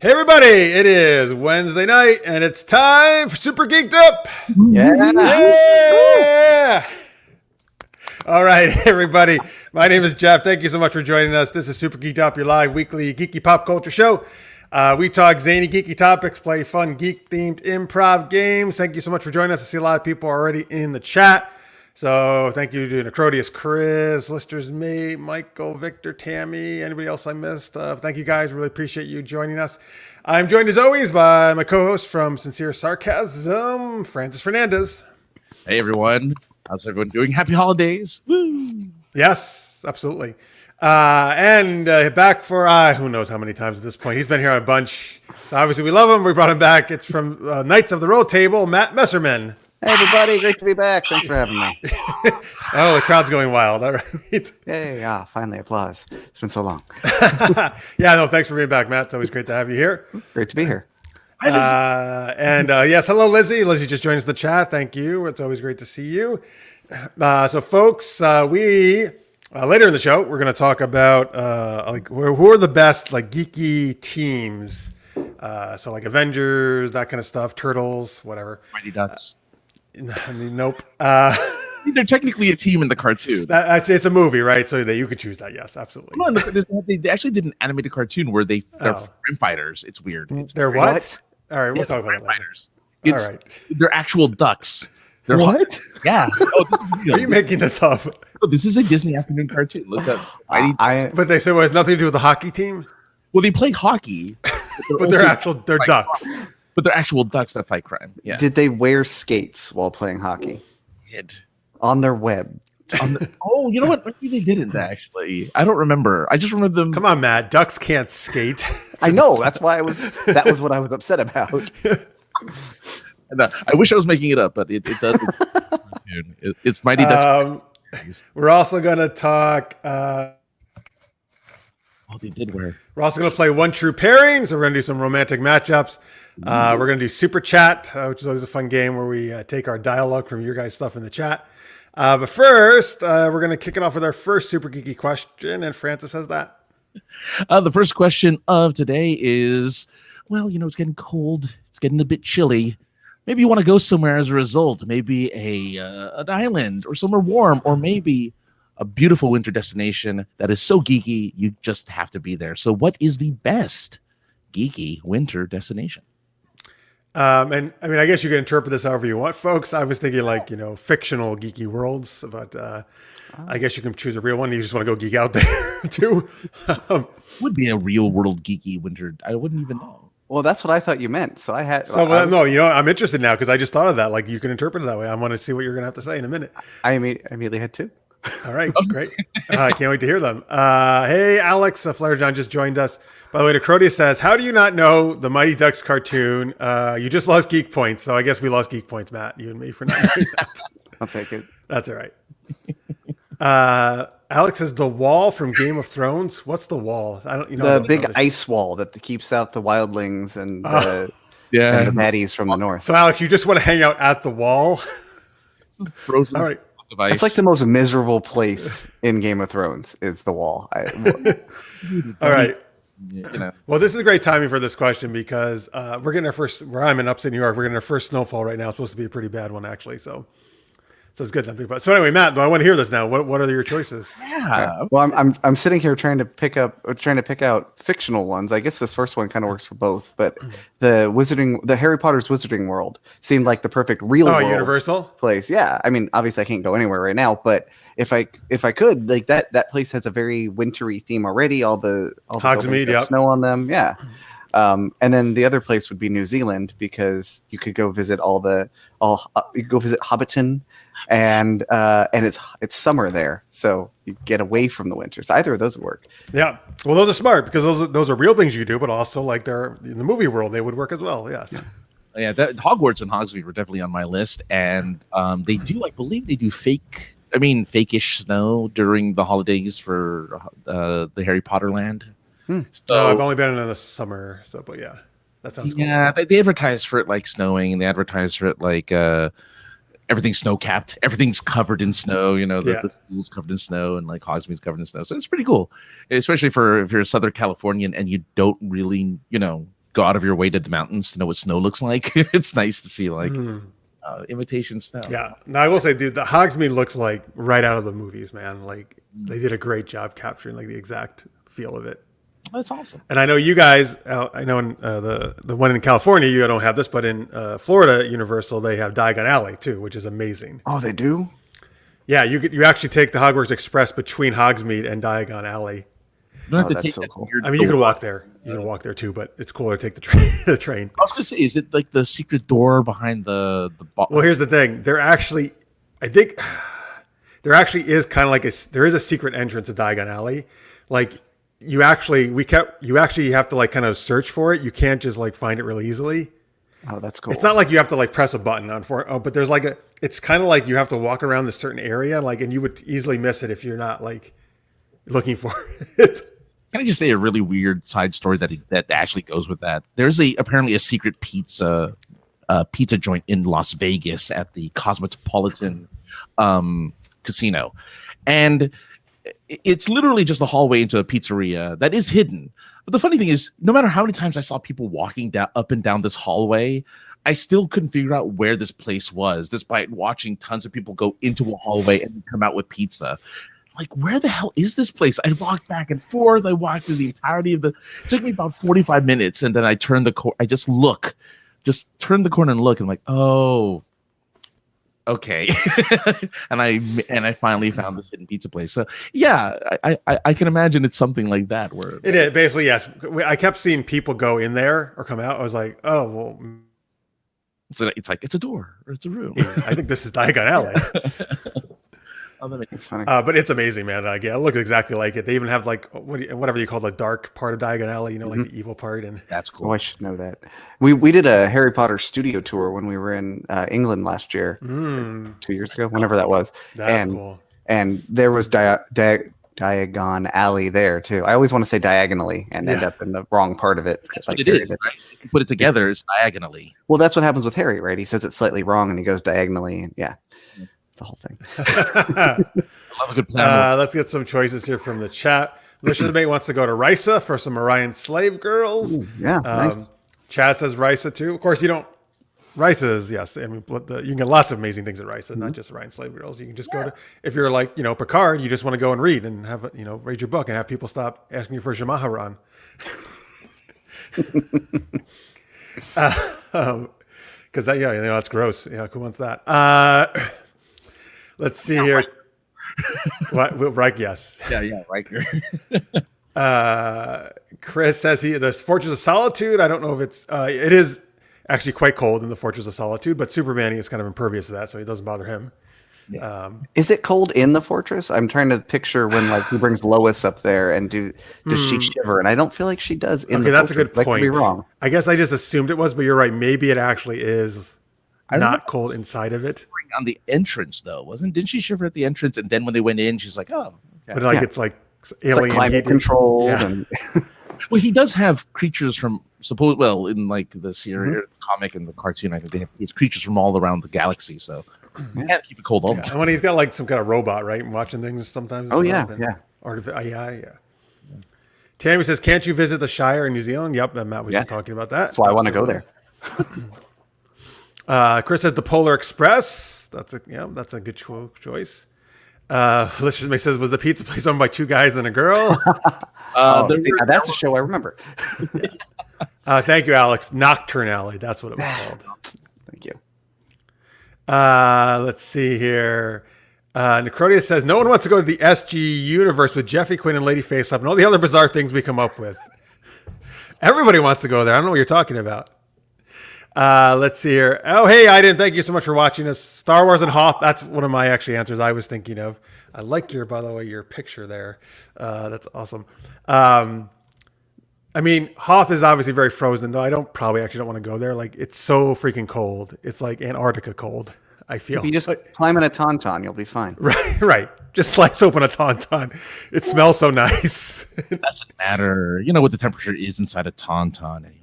Hey everybody, it is Wednesday night and it's time for Super Geeked Up. Yeah. All right, everybody. My name is Jeff. Thank you so much for joining us. This is Super Geeked Up, your live weekly geeky pop culture show. We talk zany geeky topics, play fun geek-themed improv games. Thank you so much for joining us. I see a lot of people already in the chat. So thank you to Necrodius, Chris, Lister's Mate, Michael, Victor, Tammy, anybody else I missed. Thank you guys. Really appreciate you joining us. I'm joined as always by my co-host from Sincere Sarcasm, Francis Fernandez. Hey everyone. How's everyone doing? Happy holidays. Woo! Yes, absolutely. And back for who knows how many times at this point. He's been here a bunch. So obviously we love him. We brought him back. It's from Knights of the Roll Table, Matt Messerman. Hey everybody, great to be back. Thanks for having me. Oh, the crowd's going wild. All right. Hey, finally applause. It's been so long. Yeah, no, thanks for being back, Matt. It's always great to have you here. Great to be here. Yes, hello, Lizzie. Lizzie just joined us in the chat. Thank you. It's always great to see you. So, folks, we later in the show we're going to talk about who are the best geeky teams. So like Avengers, that kind of stuff, Turtles, whatever. Mighty Ducks. I mean, nope. They're technically a team in the cartoon. It's a movie, right? So that you could choose that. Yes, absolutely. No, they actually did an animated cartoon where they're crime fighters. It's weird. They're what? All right, we'll talk about it later. Fighters. All right. They're actual ducks. They're what? Yeah. Are you making this up? Oh, this is a Disney afternoon cartoon. Look at But they said it has nothing to do with the hockey team? Well, they play hockey. But they're ducks. But they're actual ducks that fight crime. Yeah. Did they wear skates while playing hockey? On their web. Oh, you know what? Maybe they didn't actually. I don't remember. I just remember them. Come on, Matt. Ducks can't skate. I know. That's why that was what I was upset about. I wish I was making it up, but it does. It's Mighty Ducks. We're also going to talk. They did wear. We're also going to play One True Pairing. So we're going to do some romantic matchups. We're going to do Super Chat, which is always a fun game where we take our dialogue from your guys' stuff in the chat. But first, we're going to kick it off with our first super geeky question, and Francis has that. The first question of today is, well, it's getting cold. It's getting a bit chilly. Maybe you want to go somewhere as a result. Maybe an island or somewhere warm, or maybe a beautiful winter destination that is so geeky you just have to be there. So what is the best geeky winter destination? And I mean, I guess you can interpret this however you want, folks. I was thinking fictional geeky worlds, but I guess you can choose a real one. You just want to go geek out there too. Would be a real world geeky winter. I wouldn't even know. Well, that's what I thought you meant. So I had. No, I'm interested now because I just thought of that. Like you can interpret it that way. I want to see what you're going to have to say in a minute. I immediately had two. All right, great. I can't wait to hear them. Hey, Alex, Flair John just joined us. By the way, Necrodius says, how do you not know the Mighty Ducks cartoon? You just lost geek points. So I guess we lost geek points, Matt, you and me, for not knowing that. I'll take it. That's all right. Alex says, the wall from Game of Thrones. What's the wall? The big ice wall that keeps out the wildlings and the baddies from the north. So, Alex, you just want to hang out at the wall? Frozen. All right. It's like the most miserable place in Game of Thrones is the wall. All right. Well, this is great timing for this question because we're getting our first, where I'm in upstate New York, we're getting our first snowfall right now. It's supposed to be a pretty bad one, actually. So it's good to think about. So anyway, Matt, I want to hear this now. What are your choices? Yeah. Well, I'm sitting here trying to pick out fictional ones. I guess this first one kind of works for both, but the Harry Potter's Wizarding World seemed like the perfect real world Universal place. Yeah. I mean, obviously I can't go anywhere right now, but if I could, like that place has a very wintry theme already. All the Hogsmeade, yep. Snow on them. Yeah. And then the other place would be New Zealand because you could go visit you could go visit Hobbiton. And it's summer there, so you get away from the winters. Either of those would work. Yeah, well, those are smart because those are real things you do, but also like they're in the movie world, they would work as well. Yes. Yeah, Hogwarts and Hogsmeade were definitely on my list, and they do, I believe, they do fake-ish snow during the holidays for the Harry Potter land. So I've only been in the summer, but yeah, that sounds cool. Yeah, they advertise for it like snowing, and they advertise for it like everything's snow capped, everything's covered in snow. The school's covered in snow, and like Hogsmeade's covered in snow. So it's pretty cool, especially if you're a Southern Californian and you don't really, go out of your way to the mountains to know what snow looks like. It's nice to see like imitation snow. Yeah. Now I will say, dude, the Hogsmeade looks like right out of the movies, man. Like they did a great job capturing like the exact feel of it. That's awesome. And I know you guys, I know in the one in California, you don't have this, but in Florida Universal, they have Diagon Alley too, which is amazing. Oh, they do? Yeah, you actually take the Hogwarts Express between Hogsmeade and Diagon Alley. You don't have to that's take so that cool. weird I mean, you can door. walk there. You can walk there too, but it's cooler to take the train. I was gonna say, is it like the secret door behind the Well, here's the thing. I think there actually is kind of like there is a secret entrance to Diagon Alley. Like you actually have to like kind of search for it. You can't just like find it really easily. Oh, that's cool. It's not like you have to like press a button on for it. Oh, but there's like it's kind of like you have to walk around this certain area, like, and you would easily miss it if you're not like looking for it. Can I just say a really weird side story that actually goes with that? There's apparently a secret pizza joint in Las Vegas at the Cosmopolitan Casino, and it's literally just a hallway into a pizzeria that is hidden. But the funny thing is, no matter how many times I saw people walking up and down this hallway, I still couldn't figure out where this place was, despite watching tons of people go into a hallway and come out with pizza. Like, where the hell is this place? I walked back and forth. I walked through the entirety of it took me about 45 minutes, and then I turned I just turn the corner and look, and I'm like, oh, okay. and I finally found this hidden pizza place. So yeah, I can imagine it's something like that where It is basically, yes. I kept seeing people go in there or come out. I was like, oh well, it's like it's a door or it's a room. I think this is Diagon Alley. It's funny. But it's amazing, man. Like, yeah, it looks exactly like it. They even have like whatever you call the dark part of Diagon Alley, like the evil part. And That's cool. Oh, I should know that. We did a Harry Potter studio tour when we were in England last year, 2 years ago, whenever that was. That's cool. And there was Diagon Alley there too. I always want to say diagonally and end up in the wrong part of it. That's what it is, right? If you put it together, it's diagonally. Well, that's what happens with Harry, right? He says it's slightly wrong and he goes diagonally. And yeah, it's the whole thing. I love a good plan. Let's get some choices here from the chat. Listener Debate wants to go to Risa for some Orion Slave Girls. Ooh, yeah, nice. Chad says Risa too. Of course, you don't. Risa is, yes. I mean, you can get lots of amazing things at Risa, not just Orion Slave Girls. You can just go to, if you're like, Picard, you just want to go and read and have, read your book and have people stop asking you for Jamaharan. Because that, that's gross. Yeah, who wants that? Let's see here. What? Right? Yes. Yeah, Riker. Chris says the Fortress of Solitude. I don't know if it is actually quite cold in the Fortress of Solitude, but Superman is kind of impervious to that, so it doesn't bother him. Yeah. Is it cold in the fortress? I'm trying to picture when he brings Lois up there and does she shiver? And I don't feel like she does. That's a good point. I could be wrong. I guess I just assumed it was, but you're right. Maybe it actually is not cold inside of it. On the entrance, though, didn't she shiver at the entrance? And then when they went in, she's like, "Oh." Okay. But it's like alien, it's like climate controlled. Yeah. And well, he does have creatures from in like the series, comic and the cartoon. I think they have these creatures from all around the galaxy, so you can't keep it cold all the time. And when he's got like some kind of robot, right, and watching things sometimes. Oh yeah. Artificial, yeah. Tammy says, "Can't you visit the Shire in New Zealand?" Yep, and Matt was just talking about that. That's why I want to go there. Chris says the Polar Express. That's a good choice. Listeners says, was the pizza place owned by two guys and a girl? That's a show I remember. Thank you, Alex. Nocturne Alley. That's what it was called. Thank you. Let's see here. Necrodia says, no one wants to go to the SG universe with Jeffy Quinn and Lady Facelap and all the other bizarre things we come up with. Everybody wants to go there. I don't know what you're talking about. Let's see here. Oh, hey, Aiden, thank you so much for watching us. Star Wars and Hoth. That's one of my answers I was thinking of. I like by the way, your picture there. That's awesome. I mean, Hoth is obviously very frozen, though. I don't want to go there. Like, it's so freaking cold. It's like Antarctica cold, I feel. If you just climb in a tauntaun, you'll be fine. Right. Just slice open a tauntaun. It smells so nice. It doesn't matter. You know what the temperature is inside a tauntaun anyway.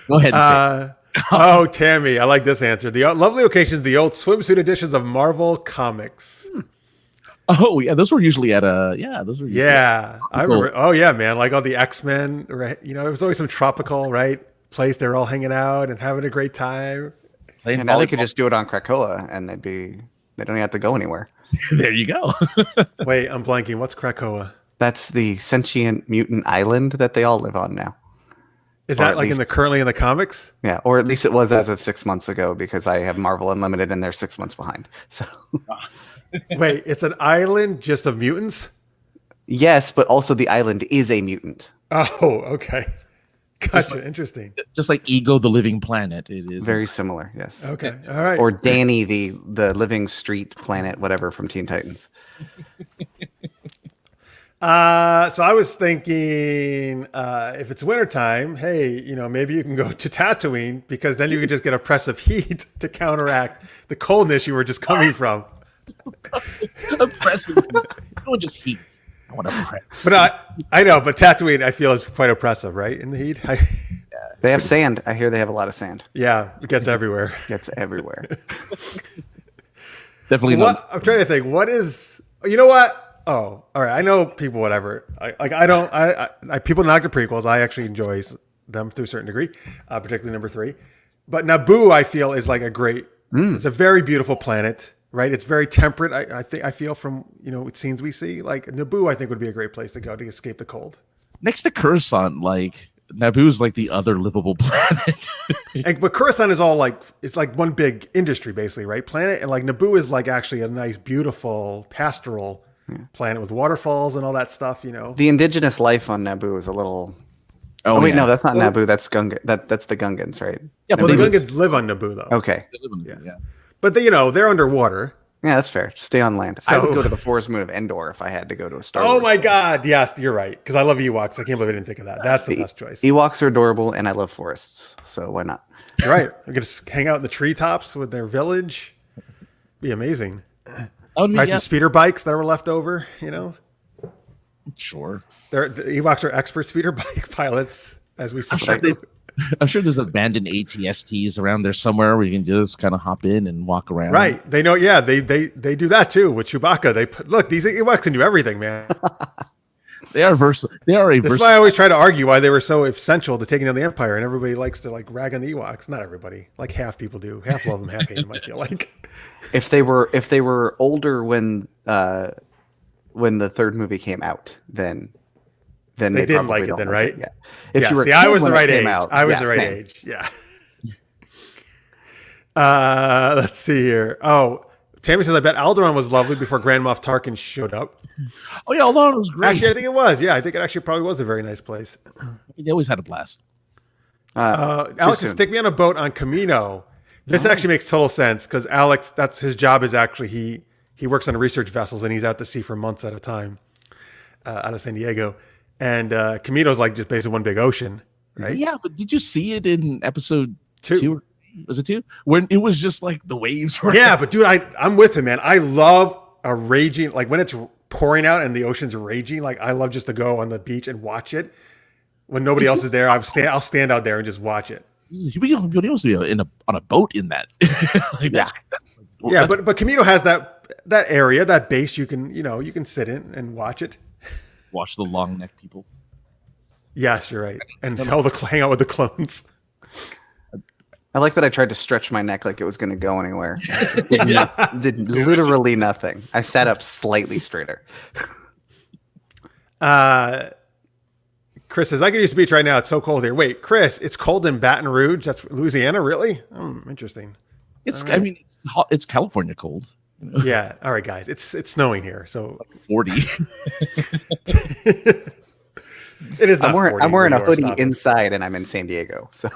Go ahead and say oh, Tammy, I like this answer. The lovely locations, the old swimsuit editions of Marvel Comics. Oh yeah, those were usually at those were usually Yeah, I remember. Oh yeah, man, like all the X-Men, right? You know, it was always some tropical, right, place. They're all hanging out and having a great time. playing And now they could volleyball. just do it on Krakoa, and they don't even have to go anywhere. There you go. Wait, I'm blanking. What's Krakoa? That's the sentient mutant island that they all live on now. Is Or that at like least- currently in the comics? Yeah, or at least it was as of 6 months ago, because I have Marvel Unlimited and they're 6 months behind. So Wait, it's an island just of mutants? yes, but also the island is a mutant. Oh, okay. Gotcha. Interesting. Just like Ego, the living planet. It is Very similar, yes. Okay. All right. Or Danny, the living street planet, whatever, from Teen Titans. So I was thinking, if it's wintertime, hey, you know, maybe you can go to Tatooine because then you can just get oppressive heat to counteract the coldness you were just coming from. oppressive. I would just heat. I want to oppress. But I know, but Tatooine I feel is quite oppressive, right? In the heat. They have sand. I hear they have a lot of sand. Yeah, it gets everywhere. Gets everywhere. Definitely not. I'm trying to think. What is? You know what? Oh, all right. I know people. Whatever. People knock the prequels. I actually enjoy them to a certain degree, particularly number 3. But Naboo, I feel, is like a great. It's a very beautiful planet, right? It's very temperate. I feel from scenes we see, like Naboo, I think would be a great place to go to escape the cold. Next to Coruscant, like Naboo's like the other livable planet. But Coruscant is all like it's like one big industry, basically, right? Planet, and like Naboo is like actually a nice, beautiful, pastoral planet with waterfalls and all that stuff. You know, The indigenous life on Naboo is a little. Oh, wait, yeah. no, that's not Naboo. That's Gungan. That's the Gungans, right? Yeah, well, but the they Gungans live on Naboo though. Okay. yeah. But they're underwater. Yeah, that's fair. Stay on land. I would So- go to the forest moon of Endor if I had to go to a Star Oh Wars. my God! Yes, you're right. Because I love Ewoks. I can't believe I didn't think of that. That's the best choice. Ewoks are adorable, and I love forests, so why not? You're right. We're gonna hang out in the treetops with their village. Be amazing. That would be, Ride yeah, some speeder bikes that were left over. You know, sure. the Ewoks are expert speeder bike pilots, as we sure said. they- I'm sure there's abandoned ATSTs around there somewhere where you can just kind of hop in and walk around. Right. They know. Yeah. They do that too with Chewbacca. Look. These Ewoks can do everything, man. They are versatile. They are a That's versatile. why I always try to argue why they were so essential to taking down the Empire, and everybody likes to like rag on the Ewoks. Not everybody. Like half people do. Half love them, half hate them. I feel like. If they were older when the third movie came out, then They they didn't probably like it don't then, like right? Yeah. If Yeah, you were see, a I kid was the when it right came age. out, I was yeah, the right same. age. Yeah. Let's see here. Oh, Tammy says, I bet Alderaan was lovely before Grand Moff Tarkin showed up. Oh yeah, although it was great. Actually, I think it was. Yeah, I think it actually probably was a very nice place. They always had a blast. Alex says, stick me on a boat on Camino. This actually makes total sense because Alex, that's his job is actually he works on research vessels and he's out to sea for months at a time out of San Diego. And Camino's like just basically one big ocean, right? Yeah, but did you see it in episode 2. 2? Was it 2? When it was just like the waves were. Yeah, but dude, I'm with him, man. I love a raging, like when it's pouring out and the ocean's raging. Like I love just to go on the beach and watch it. When nobody else is there, I'll stand out there and just watch it. We supposed to be on a boat in that. Like, Yeah, but Camino has that area, that base you can sit in and watch it. watch the long neck people. Yes, you're right. And hang out with the clones. I like that I tried to stretch my neck like it was going to go anywhere. Did literally nothing. I sat up slightly straighter. Chris says, I could use the beach right now. It's so cold here. Wait, Chris, it's cold in Baton Rouge. That's Louisiana, really? Interesting. It's I mean it's hot, it's California cold. You know? Yeah. All right, guys. It's snowing here, so 40. it is not. I'm wearing a hoodie Stop it. inside, and I'm in San Diego. So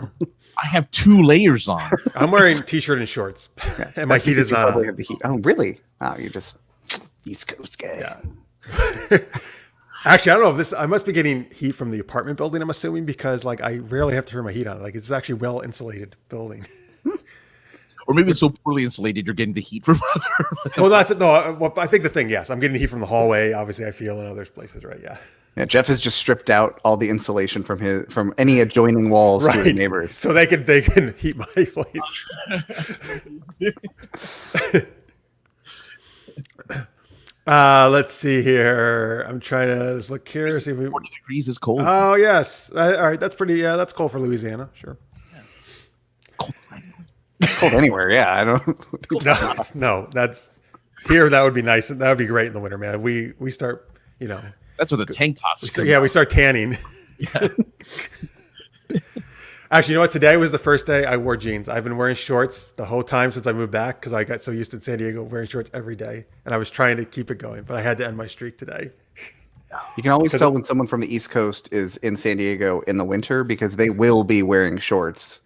I have 2 layers on. I'm wearing t-shirt and shorts, and my that's heat because is you not probably on. have the heat. Oh, really? Oh, you're just East Coast guy. Yeah. Actually, I don't know if this. I must be getting heat from the apartment building. I'm assuming because like I rarely have to turn my heat on. Like it's actually well insulated building. Or maybe it's so poorly insulated you're getting the heat from other. Well, that's it. No, well, I think the thing. Yes, I'm getting the heat from the hallway. Obviously, I feel in other places, right? Yeah. Yeah, Jeff has just stripped out all the insulation from any adjoining walls to his neighbors. So they can heat my place. Let's see here. I'm trying to look here. See if we. 40 degrees is cold. Oh yes. All right. That's pretty. Yeah, that's cold for Louisiana. Sure. Cold. It's cold anywhere. Yeah, I don't. No. That's here. That would be nice. That would be great in the winter, man. We start. That's what the tank tops. We start tanning. Yeah. Actually, you know what? Today was the first day I wore jeans. I've been wearing shorts the whole time since I moved back because I got so used to San Diego wearing shorts every day, and I was trying to keep it going, but I had to end my streak today. You can always tell when someone from the East Coast is in San Diego in the winter because they will be wearing shorts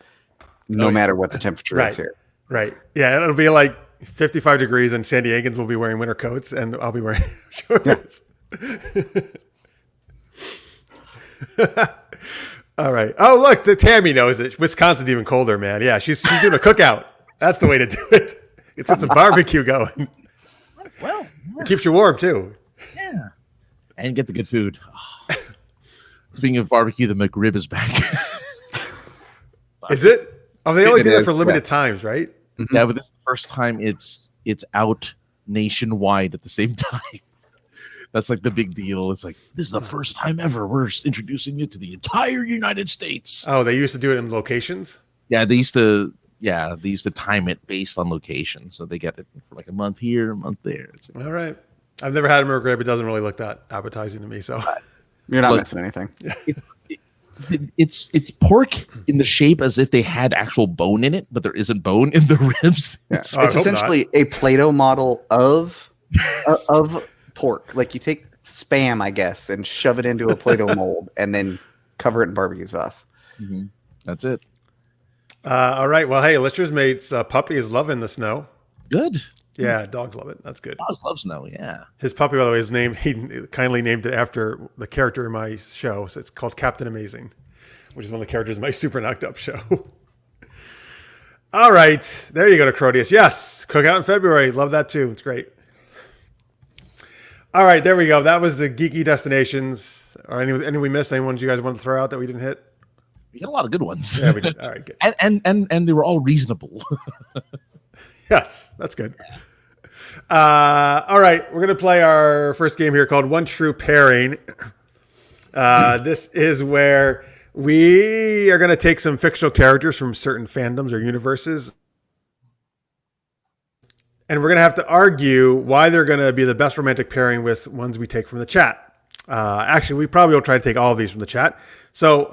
no matter what the temperature is here. Right. Yeah, it'll be like 55 degrees, and San Diegans will be wearing winter coats, and I'll be wearing shorts. All right. Oh, look, the Tammy knows it. Wisconsin's even colder, man. Yeah, she's doing a cookout. That's the way to do it. It's just a barbecue going. Well, It keeps you warm too. yeah. And get the good food. Oh. Speaking of barbecue, the McRib is back. Is it? Oh, they only It do that is, for limited yeah. times, right? Yeah, but this is the first time it's out nationwide at the same time. That's like the big deal. It's like, this is the first time ever we're introducing it to the entire United States. Oh, they used to do it in locations? Yeah, they used to time it based on location. So they get it for like a month here, a month there. It's like, All right. I've never had a McRib. It doesn't really look that appetizing to me. So You're not Look, missing anything. it's pork in the shape as if they had actual bone in it, but there isn't bone in the ribs. Yeah. It's Oh, I It's hope essentially a Play-Doh model of pork. Like you take Spam, I guess, and shove it into a Play-Doh mold and then cover it in barbecue sauce. Mhm. That's it. all right. Well, hey, Lister's mate's puppy is loving the snow. Good. Yeah, dogs love it. That's good. Dogs love snow. Yeah. His puppy, by the way, is named. He kindly named it after the character in my show. So it's called Captain Amazing, which is one of the characters in my Super Knocked Up show. All right, there you go, to Crodius. Yes, cookout in February. Love that too. It's great. All right, there we go. That was the geeky destinations. Or any we missed? Anyone you guys want to throw out that we didn't hit? We got a lot of good ones. Yeah, we did. All right, good. and they were all reasonable. Yes, that's good. All right, we're going to play our first game here called One True Pairing. This is where we are going to take some fictional characters from certain fandoms or universes, and we're going to have to argue why they're going to be the best romantic pairing with ones we take from the chat. Actually, we probably will try to take all of these from the chat. So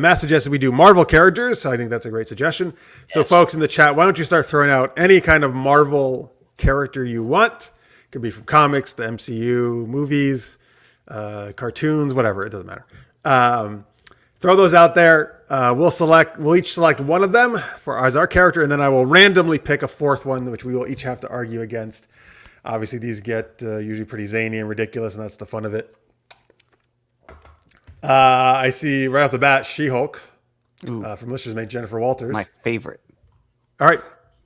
Matt suggested we do Marvel characters. So I think that's a great suggestion. Yes. So folks in the chat, why don't you start throwing out any kind of Marvel character you want? It could be from comics, the MCU, movies, cartoons, whatever. It doesn't matter. Throw those out there. We'll each select one of them as our character, and then I will randomly pick a fourth one, which we will each have to argue against. Obviously, these get usually pretty zany and ridiculous, and that's the fun of it. I see right off the bat She-Hulk from Lister's mate Jennifer Walters. My favorite. All right.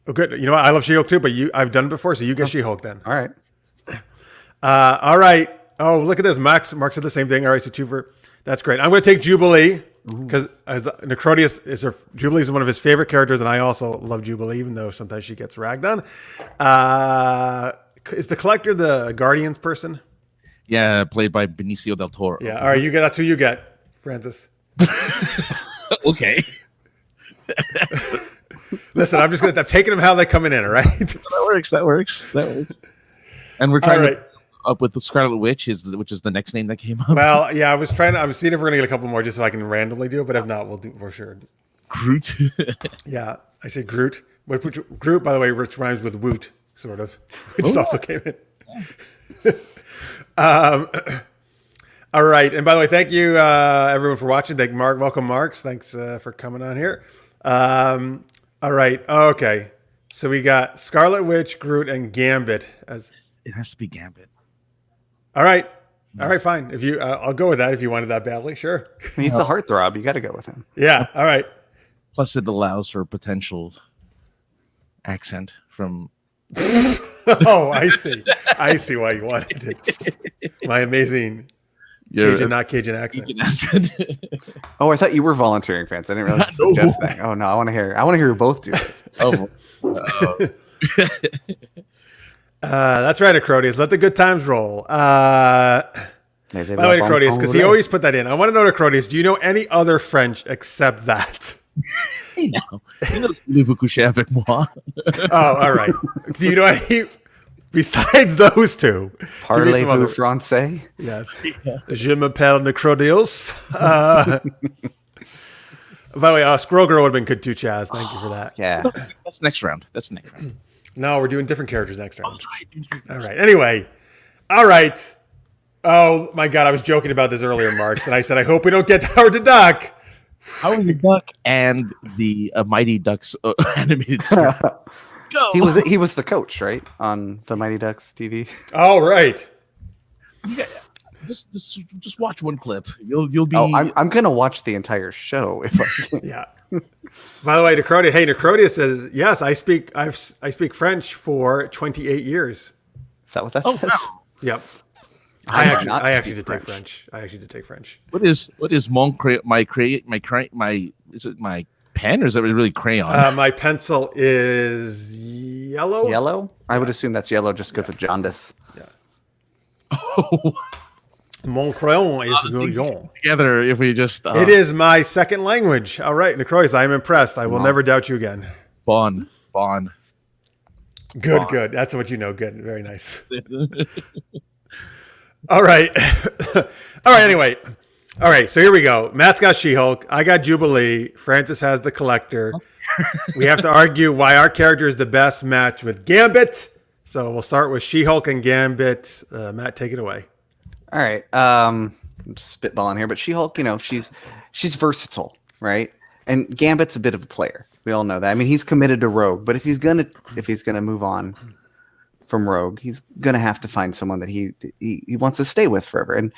Oh, good. You know what? I love She-Hulk too, but I've done it before, so you get She-Hulk then. All right. All right. Oh, look at this. Mark said the same thing. All right, so that's great. I'm going to take Jubilee because as Necrodius Jubilee is one of his favorite characters, and I also love Jubilee, even though sometimes she gets ragged on. Is the Collector the Guardians person? Yeah, played by Benicio del Toro. Yeah. All right, that's who you get, Francis. Okay. Listen, I'm taking them how they coming in. All right. That works. And we're trying to up with the Scarlet Witch, which is the next name that came up. Well, yeah, I was seeing if we're gonna get a couple more just so I can randomly do it, but if not, we'll do for sure. Groot. Yeah, I say Groot. Which Groot, by the way, which rhymes with Woot, sort of, which also came in. All right, and by the way, thank you everyone for watching. Thank Mark, welcome Marks. Thanks for coming on here. All right, okay. So we got Scarlet Witch, Groot, and Gambit as. It has to be Gambit. All right, fine. If you, I'll go with that. If you wanted that badly, sure. He's the heartthrob. You got to go with him. Yeah. All right. Plus, it allows for potential accent from. Oh, I see. I see why you wanted it. My amazing Cajun, not Cajun accent. Oh, I thought you were volunteering, fans. I didn't realize it's a Jeff thing. Oh no, I want to hear you both do this. Oh. That's right, Acrodius. Let the good times roll. By the way, Acrodius, because he always put that in. I want to know, Acrodius, do you know any other French except that? Hey now, you know, voulez-vous coucher avec moi? Oh, all right. Do you know any besides those two? Parlez-vous français? Yes. Je m'appelle Necrodios. By the way, Squirrel Girl would have been good too, Chaz. Thank you for that. Yeah. That's next round. No, we're doing different characters next round. That's right. All right. Anyway. All right. Oh, my God. I was joking about this earlier, Marks, and I said, I hope we don't get Howard the Duck. Howard the Duck and the Mighty Ducks animated series. Go. He was the coach, right, on the Mighty Ducks TV. Oh, right. Yeah, just watch one clip. You'll be. Oh, I'm gonna watch the entire show if I can. Yeah. By the way, Necrodius says yes. I speak French for 28 years. Is that what that says? Wow. Yep. I actually did take French. I actually did take French. What is my is it my pen or is that really crayon? My pencil is yellow. Yellow? I would assume that's yellow just because of jaundice. Yeah. Oh. Mon crayon is brilliant. Together, if we just It is my second language. All right, Necrois, I am impressed. I will never doubt you again. Bon. Good. That's what you know. Good. Very nice. All right. Anyway. All right. So here we go. Matt's got She-Hulk. I got Jubilee. Francis has the Collector. We have to argue why our character is the best match with Gambit. So we'll start with She-Hulk and Gambit. Matt, take it away. All right. I'm just spitballing here, but She-Hulk, she's versatile, right? And Gambit's a bit of a player. We all know that. I mean, he's committed to Rogue, but if he's gonna move on from Rogue, he's gonna have to find someone that he wants to stay with forever.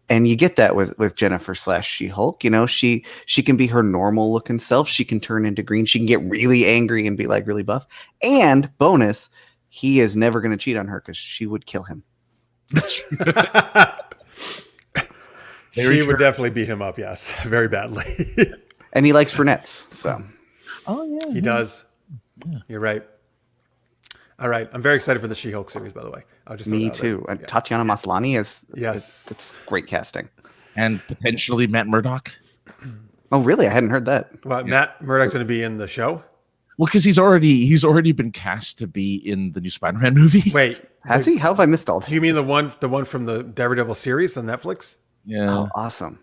And you get that with Jennifer / She-Hulk. She can be her normal looking self. She can turn into green. She can get really angry and be like really buff. And bonus, he is never gonna cheat on her because she would kill him. She would definitely beat him up, yes, very badly. And he likes brunettes, so. Oh yeah, he does. Yeah. You're right. All right, I'm very excited for the She-Hulk series. By the way, me too. And Tatiana Maslany it's great casting, and potentially Matt Murdock. Oh, really? I hadn't heard that. Well, Matt Murdock's going to be in the show. Well, because he's already been cast to be in the new Spider-Man movie. Wait, has he? How have I missed all this? Do you mean the one from the Daredevil series on Netflix? Yeah. Oh, awesome.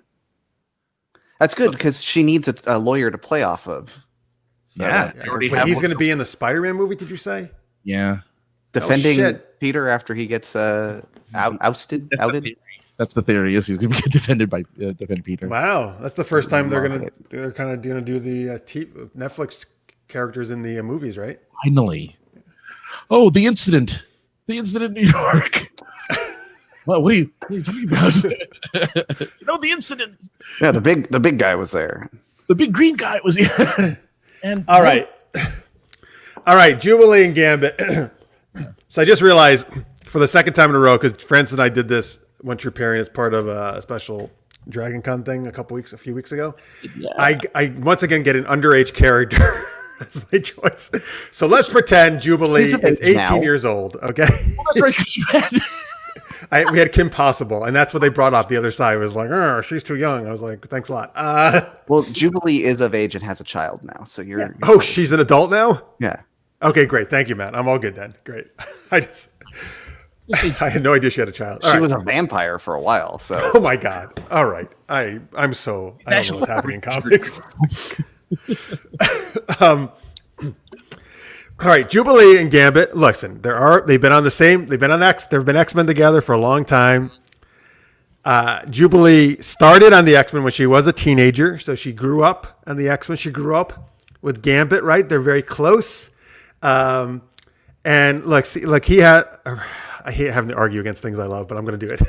That's good because she needs a lawyer to play off of. So he's going to be in the Spider-Man movie. Did you say? Yeah. Defending Peter after he gets outed. That's the theory. Is he's going to get defend Peter? Wow, that's the first time they're kind of going to do the Netflix characters in the movies, right? Finally. Oh, the incident in New York. What are you talking about? The incident. Yeah, the big guy was there. The big green guy was here. And all right, Jubilee and Gambit. So I just realized for the second time in a row, because Francis and I did this once you're pairing as part of a special Dragon Con thing a few weeks ago. Yeah. I once again get an underage character. That's my choice. So let's pretend Jubilee is 18 years old. Okay. Well, that's right. We had Kim Possible, and that's what they brought off the other side. It was like, oh, she's too young. I was like, thanks a lot. Well, Jubilee is of age and has a child now, so you're. Oh, she's an adult now? Yeah. Okay, great. Thank you, Matt. I'm all good then. Great. I had no idea she had a child. She was a vampire for a while, so. Oh my God. All right. I don't know what's happening in comics. All right, Jubilee and Gambit. Listen, they've been X-Men together for a long time. Jubilee started on the X-Men when she was a teenager, so she grew up on the X-Men. She grew up with Gambit, right? They're very close. And I hate having to argue against things I love, but I'm going to do it.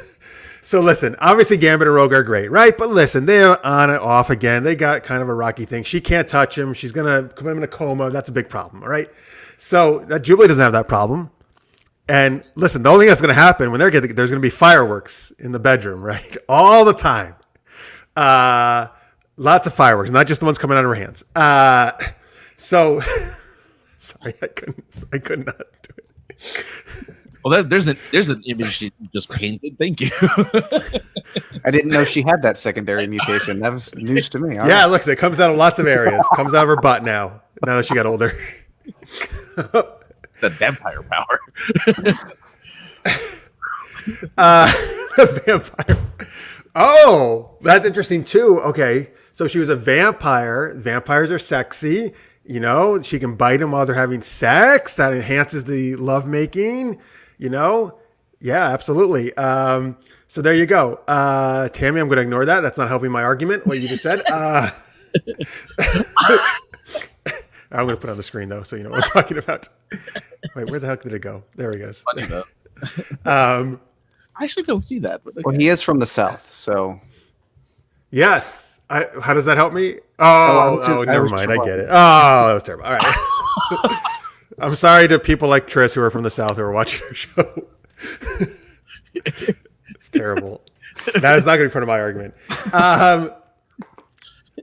So listen, obviously Gambit and Rogue are great, right? But listen, they're on and off again. They got kind of a rocky thing. She can't touch him. She's going to put him in a coma. That's a big problem, all right? So Jubilee doesn't have that problem. And listen, the only thing that's going to happen when there's going to be fireworks in the bedroom, right? All the time. Lots of fireworks, not just the ones coming out of her hands. So sorry, I could not do it. Well, there's an image you just painted. Thank you. I didn't know she had that secondary mutation. That was news to me. All Yeah, right. look, it comes out of lots of areas. Comes out of her butt now that she got older. The vampire power. Vampire. Oh, that's interesting too. Okay, so she was a vampire. Vampires are sexy. You know, she can bite them while they're having sex. That enhances the lovemaking. You know, yeah, absolutely. So there you go. Tammy, I'm going to ignore that. That's not helping my argument, what you just said. I'm going to put it on the screen, though, so you know what I'm talking about. Wait, where the heck did it go? There he goes. Funny though. I actually don't see that. But okay. Well, he is from the South, so. Yes. How does that help me? Oh, never mind. I get it. Oh, that was terrible. All right. I'm sorry to people like Tris who are from the South who are watching our show. It's terrible. That is not going to be part of my argument.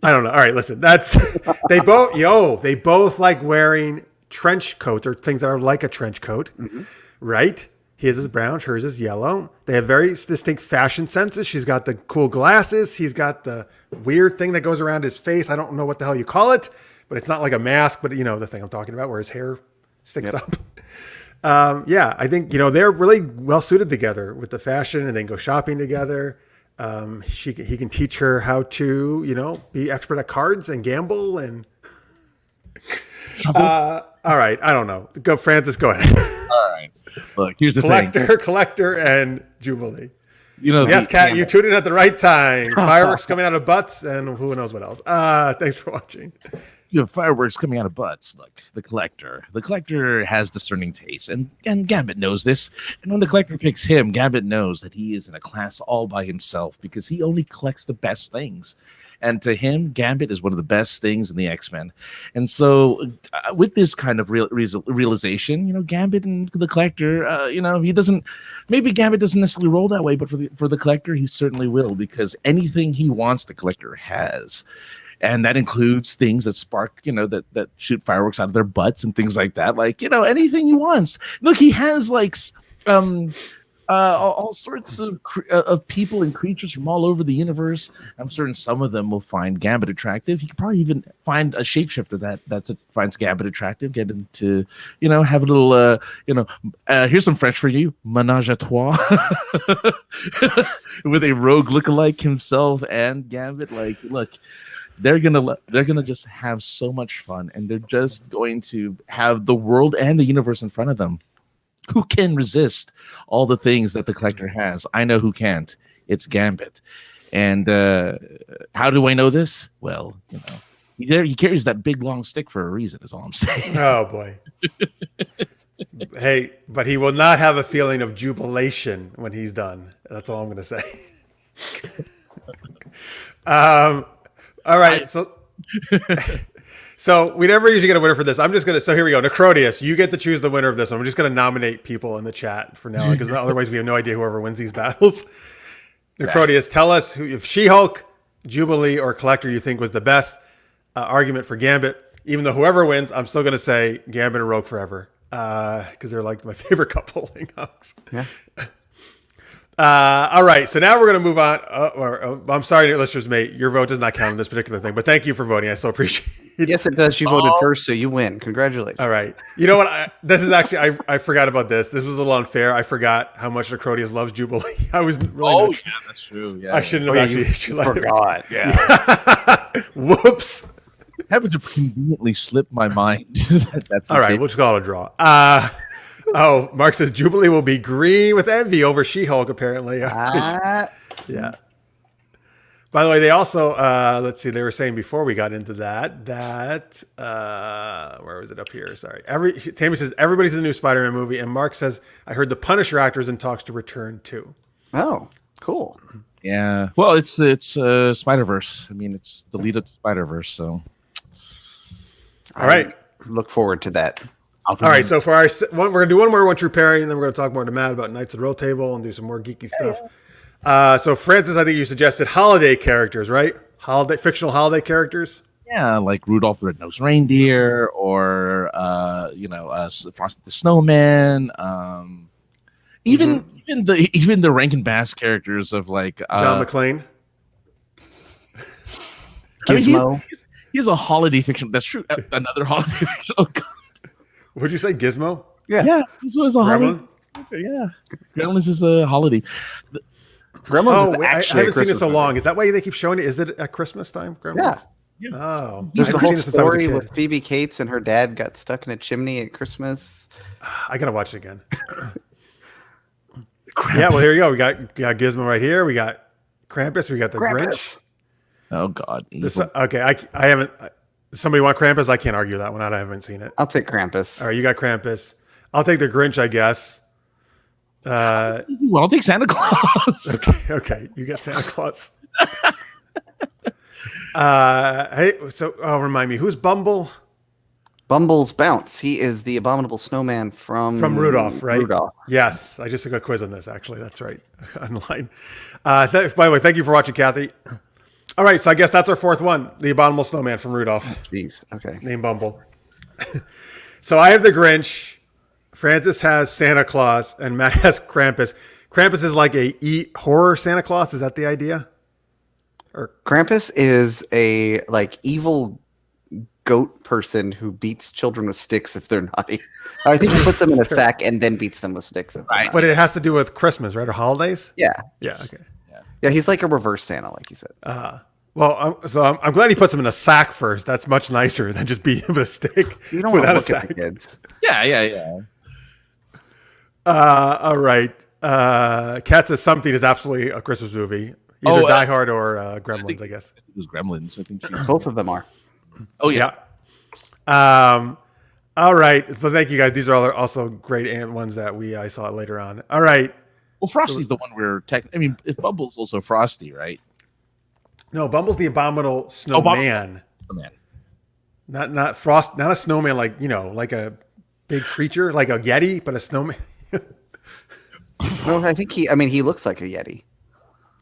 I don't know. All right, listen. They both like wearing trench coats or things that are like a trench coat, right? His is brown, hers is yellow. They have very distinct fashion senses. She's got the cool glasses. He's got the weird thing that goes around his face. I don't know what the hell you call it, but it's not like a mask, but you know the thing I'm talking about where his hair sticks up. Yeah, I think, they're really well suited together with the fashion, and they can go shopping together. He can teach her how to, be expert at cards and gamble and all right. I don't know. Go, Francis, go ahead. All right. Look, here's the thing. Collector, and Jubilee. Yes, Kat, you tuned in at the right time. Fireworks coming out of butts, and who knows what else. Thanks for watching. You have fireworks coming out of butts. Look, the collector. The collector has discerning taste, and Gambit knows this. And when the collector picks him, Gambit knows that he is in a class all by himself because he only collects the best things. And to him, Gambit is one of the best things in the X-Men. And so with this kind of realization, Gambit and the collector, he doesn't, maybe Gambit doesn't necessarily roll that way, but for the collector, he certainly will, because anything he wants, the collector has. And that includes things that spark, that shoot fireworks out of their butts and things like that. Like, anything he wants. Look, he has all sorts of people and creatures from all over the universe. I'm certain some of them will find Gambit attractive. He could probably even find a shapeshifter that finds Gambit attractive. Get him to, have a little, here's some French for you, ménage à trois, with a rogue lookalike himself and Gambit. Like, look. They're gonna just have so much fun, and they're just going to have the world and the universe in front of them. Who can resist all the things that the collector has? I know who can't. It's Gambit. And how do I know this? Well, he carries that big long stick for a reason. Is all I'm saying. Oh boy. Hey, but he will not have a feeling of jubilation when he's done. That's all I'm going to say. All right, so we never usually get a winner for this. So here we go. Necrodius, you get to choose the winner of this one. I'm just going to nominate people in the chat for now, because otherwise we have no idea whoever wins these battles. Necrodius, tell us if She-Hulk, Jubilee, or Collector you think was the best argument for Gambit. Even though whoever wins, I'm still going to say Gambit and Rogue forever, because they're like my favorite couple. Yeah. All right, so now we're going to move on. I'm sorry, listeners, mate. Your vote does not count on this particular thing, but thank you for voting. I still appreciate it. Yes, it does. You voted first, so you win. Congratulations. All right. You know what? This is actually, I forgot about this. This was a little unfair. I forgot how much Necrodius loves Jubilee. I was really yeah, that's true. Yeah, I shouldn't have actually forgot. Yeah. Whoops. Happened to conveniently slip my mind. That's all right. We'll just call it a draw. Mark says Jubilee will be green with envy over She-Hulk, apparently. Yeah. By the way, they also, let's see, they were saying before we got into that, where was it up here? Sorry. Tammy says, everybody's in the new Spider-Man movie. And Mark says, I heard the Punisher actor's in talks to return too. Oh, cool. Yeah. Well, it's Spider-Verse. I mean, it's the lead up to Spider-Verse, so. All right. Look forward to that. All right, so for we're going to do one more One True Pairing, and then we're going to talk more to Matt about Knights of the Roll Table and do some more geeky stuff. So, Francis, I think you suggested holiday characters, right? Fictional holiday characters? Yeah, like Rudolph the Red-Nosed Reindeer or, Frosty the Snowman. Even the Rankin Bass characters of like John McClane. Gizmo. He's a holiday fiction. That's true. Another holiday fiction. Oh God. Would you say Gizmo? Yeah. This was a holiday. Gremlin? Yeah. Gremlins is a holiday. Gremlins is Wait, I actually haven't seen it so movie. long. Is that why they keep showing it? Is it at Christmas time? Gremlins? Yeah. Oh, There's I the haven't whole seen it since I was a story kid. with Phoebe Cates and her dad got stuck in a chimney at Christmas. I gotta watch it again. Yeah, well, here you go. We got Gizmo right here. We got Krampus. We got the Grinch. Oh God. Okay, I haven't. Somebody want Krampus? I can't argue that one out. I haven't seen it. I'll take Krampus. All right, you got Krampus. I'll take the Grinch, I guess. Well, I'll take Santa Claus. Okay, you got Santa Claus. Hey, so remind me, who's Bumble? Bumble's Bounce. He is the abominable snowman from Rudolph, right? Rudolph. Yes, I just took a quiz on this. Actually, that's right. Online. By the way, thank you for watching, Kathy. All right, so I guess that's our fourth one, the abominable snowman from Rudolph, Jeez. Okay. named Bumble. So I have the Grinch. Francis has Santa Claus, and Matt has Krampus. Krampus is like a horror Santa Claus. Is that the idea? Krampus is a evil goat person who beats children with sticks if they're naughty. I think he puts them in a sack and then beats them with sticks. If they're Right. naughty. But it has to do with Christmas, right, or holidays? Yeah. Yeah. Okay. Yeah, he's like a reverse Santa, like you said. Well, I'm glad he puts them in a sack first. That's much nicer than just beating them with a stick. You don't want without to a look sack. at the kids. Yeah. All right. Cat says something is absolutely a Christmas movie. Either Die Hard or Gremlins, I guess. It was Gremlins. I think. She's... Both of them are. Oh yeah. All right. So thank you guys. These are all also great ones that I saw later on. All right. Well, Frosty's the one we're I mean, if Bumble's also Frosty, right? No, Bumble's the abominable snowman. Oh, man. Not Frost. Not a snowman like a big creature like a Yeti, but a snowman. No, I think he looks like a Yeti.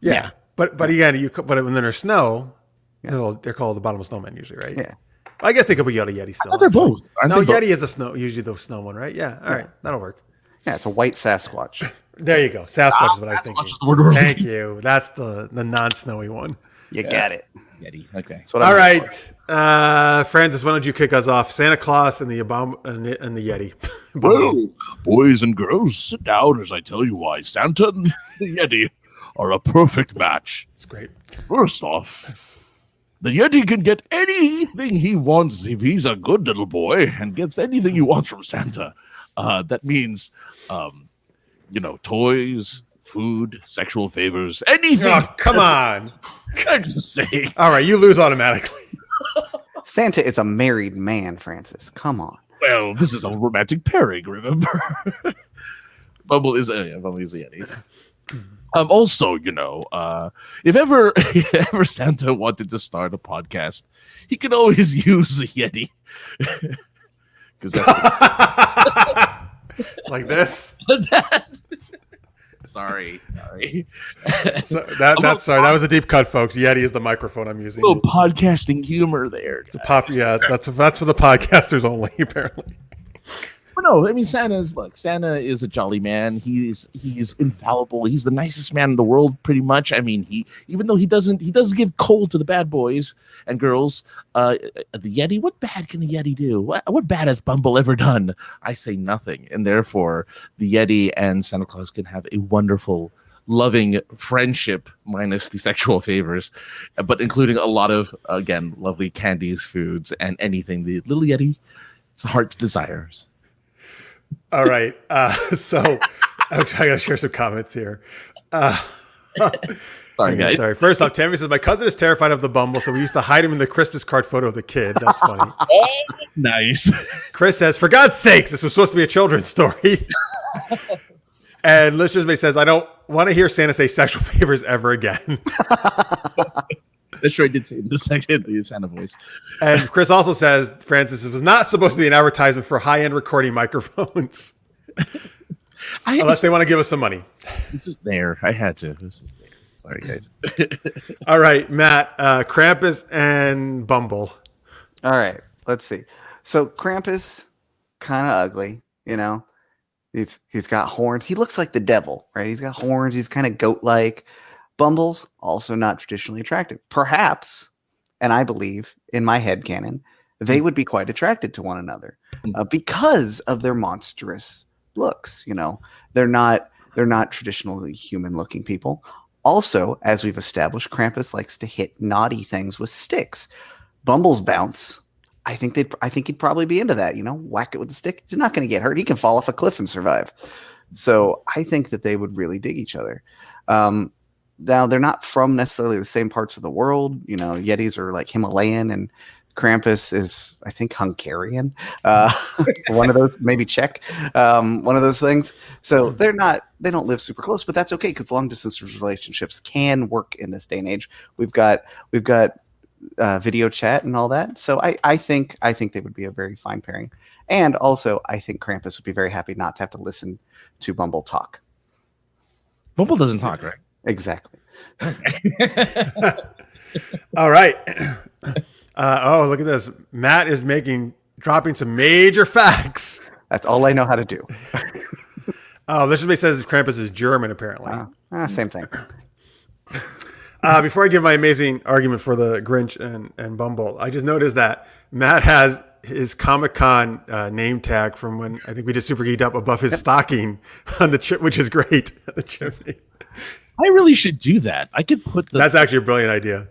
Yeah. But again, but when there's snow, they're called the abominable snowmen usually, right? Yeah. I guess they could be Yeti still. I thought they're both. No, Yeti is usually the snow one, right? Yeah. All right, that'll work. Yeah, it's a white Sasquatch. There you go. Sasquatch is what I was thinking. Sasquatch is the word we're Thank looking you. That's the non-snowy one. You got it. Yeti. Okay. That's what I'm All here right, Francis, why don't you kick us off? Santa Claus and the and the Yeti. Well, boys and girls, sit down as I tell you why Santa and the Yeti are a perfect match. It's great. First off, the Yeti can get anything he wants if he's a good little boy and gets anything he wants from Santa. That means, toys, food, sexual favors, anything. Oh, come on. I'm just saying. All right, you lose automatically. Santa is a married man, Francis. Come on. Well, this is a romantic pairing, remember? Bumble is a Yeti. Also, if ever Santa wanted to start a podcast, he could always use a Yeti. Because Like this. Sorry. So that was a deep cut, folks. Yeti is the microphone I'm using. A little podcasting humor there. It's a pop. Yeah, that's for the podcasters only, apparently. But no, I mean Santa is a jolly man. He's infallible. He's the nicest man in the world, pretty much. I mean, even though he does give coal to the bad boys and girls. The Yeti, what bad can a Yeti do? What bad has Bumble ever done? I say nothing, and therefore the Yeti and Santa Claus can have a wonderful, loving friendship, minus the sexual favors, but including a lot of lovely candies, foods, and anything the little Yeti's heart desires. All right. So I got to share some comments here. Sorry, guys. Sorry. First off, Tammy says, my cousin is terrified of the Bumble, so we used to hide him in the Christmas card photo of the kid. That's funny. Nice. Chris says, for God's sakes, this was supposed to be a children's story. And Listeners May says, I don't want to hear Santa say sexual favors ever again. That's true. I did say the Santa voice. And Chris also says, Francis, it was not supposed to be an advertisement for high-end recording microphones. Unless they want to give us some money. It's just there. I had to. It was just there. Sorry, guys. All right, Matt, Krampus and Bumble. All right, let's see. So Krampus, kind of ugly, He's got horns. He looks like the devil, right? He's got horns. He's kind of goat-like. Bumble's also not traditionally attractive. Perhaps, and I believe in my headcanon, they would be quite attracted to one another because of their monstrous looks. You know, they're not traditionally human-looking people. Also, as we've established, Krampus likes to hit naughty things with sticks. Bumble's bounce. I think he'd probably be into that. You know, whack it with a stick. He's not going to get hurt. He can fall off a cliff and survive. So I think that they would really dig each other. Now they're not from necessarily the same parts of the world. You know, Yetis are like Himalayan, and Krampus is, I think, Hungarian. One of those, maybe Czech. One of those things. So they don't live super close, but that's okay because long distance relationships can work in this day and age. We've got video chat and all that. So I think they would be a very fine pairing. And also, I think Krampus would be very happy not to have to listen to Bumble talk. Bumble doesn't talk, right? Exactly. All right. Oh, look at this. Matt is dropping some major facts. That's all I know how to do. Oh, this just says Krampus is German, apparently. Same thing. Before I give my amazing argument for the Grinch and Bumble, I just noticed that Matt has his Comic-Con name tag from when I think we did Super Geeked Up above his stocking on the chip, which is great. The chimney. I really should do that. I could put the. That's actually a brilliant idea.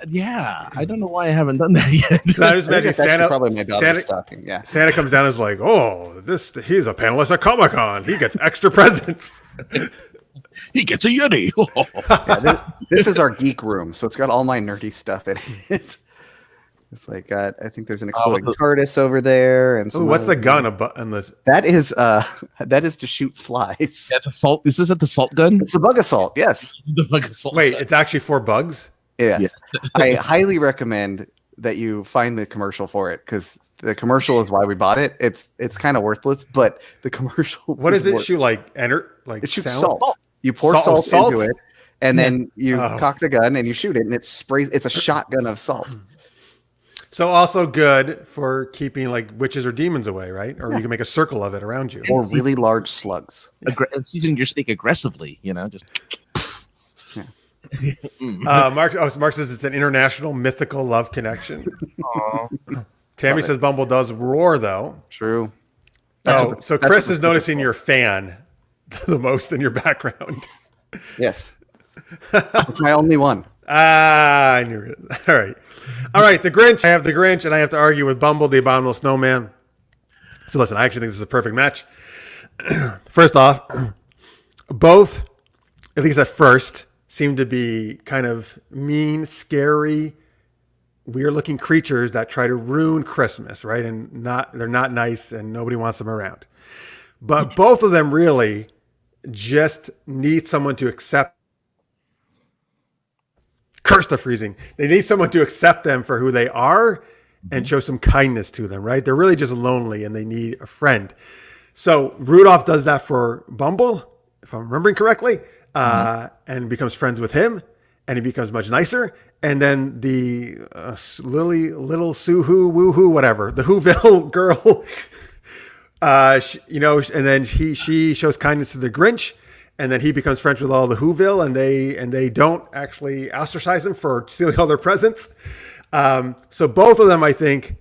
Yeah, I don't know why I haven't done that yet. I just imagine Santa. Probably my daughter's stocking. Yeah. Santa comes down and is like, "Oh, he's a panelist at Comic-Con. He gets extra presents. He gets a Yeti." Yeah, this is our geek room, so it's got all my nerdy stuff in it. It's like I think there's an exploding TARDIS over there, and what's the gun? That is to shoot flies. That's assault. Is this at the salt gun? It's the bug assault. Yes. The bug assault. Wait, it's actually for bugs. Yes. Yeah. I highly recommend that you find the commercial for it because the commercial is why we bought it. It's kind of worthless, but the commercial. What does it shoot? It shoots salt. You pour salt into it, and then you cock the gun and you shoot it, and it sprays. It's a shotgun of salt. So also good for keeping like witches or demons away, right? Or you can make a circle of it around you. Or really large slugs. Seasoning your steak aggressively, just. Mark says it's an international mythical love connection. Tammy says Bumble does roar though. True. So Chris is noticing your fan the most in your background. Yes. It's my only one. I knew it. All right. The Grinch. I have the Grinch, and I have to argue with Bumble, the Abominable Snowman. So listen, I actually think this is a perfect match. First off, both, at least at first, seem to be kind of mean, scary, weird-looking creatures that try to ruin Christmas, right? And they're not nice, and nobody wants them around. But both of them really just need someone to accept. Curse the freezing. They need someone to accept them for who they are and show some kindness to them, right? They're really just lonely and they need a friend. So Rudolph does that for Bumble, if I'm remembering correctly, and becomes friends with him, and he becomes much nicer. And then the little Suhu, woohoo, whatever, the Whoville girl, and then she shows kindness to the Grinch. And then he becomes friends with all the Whoville, and they don't actually ostracize him for stealing all their presents. So both of them, I think,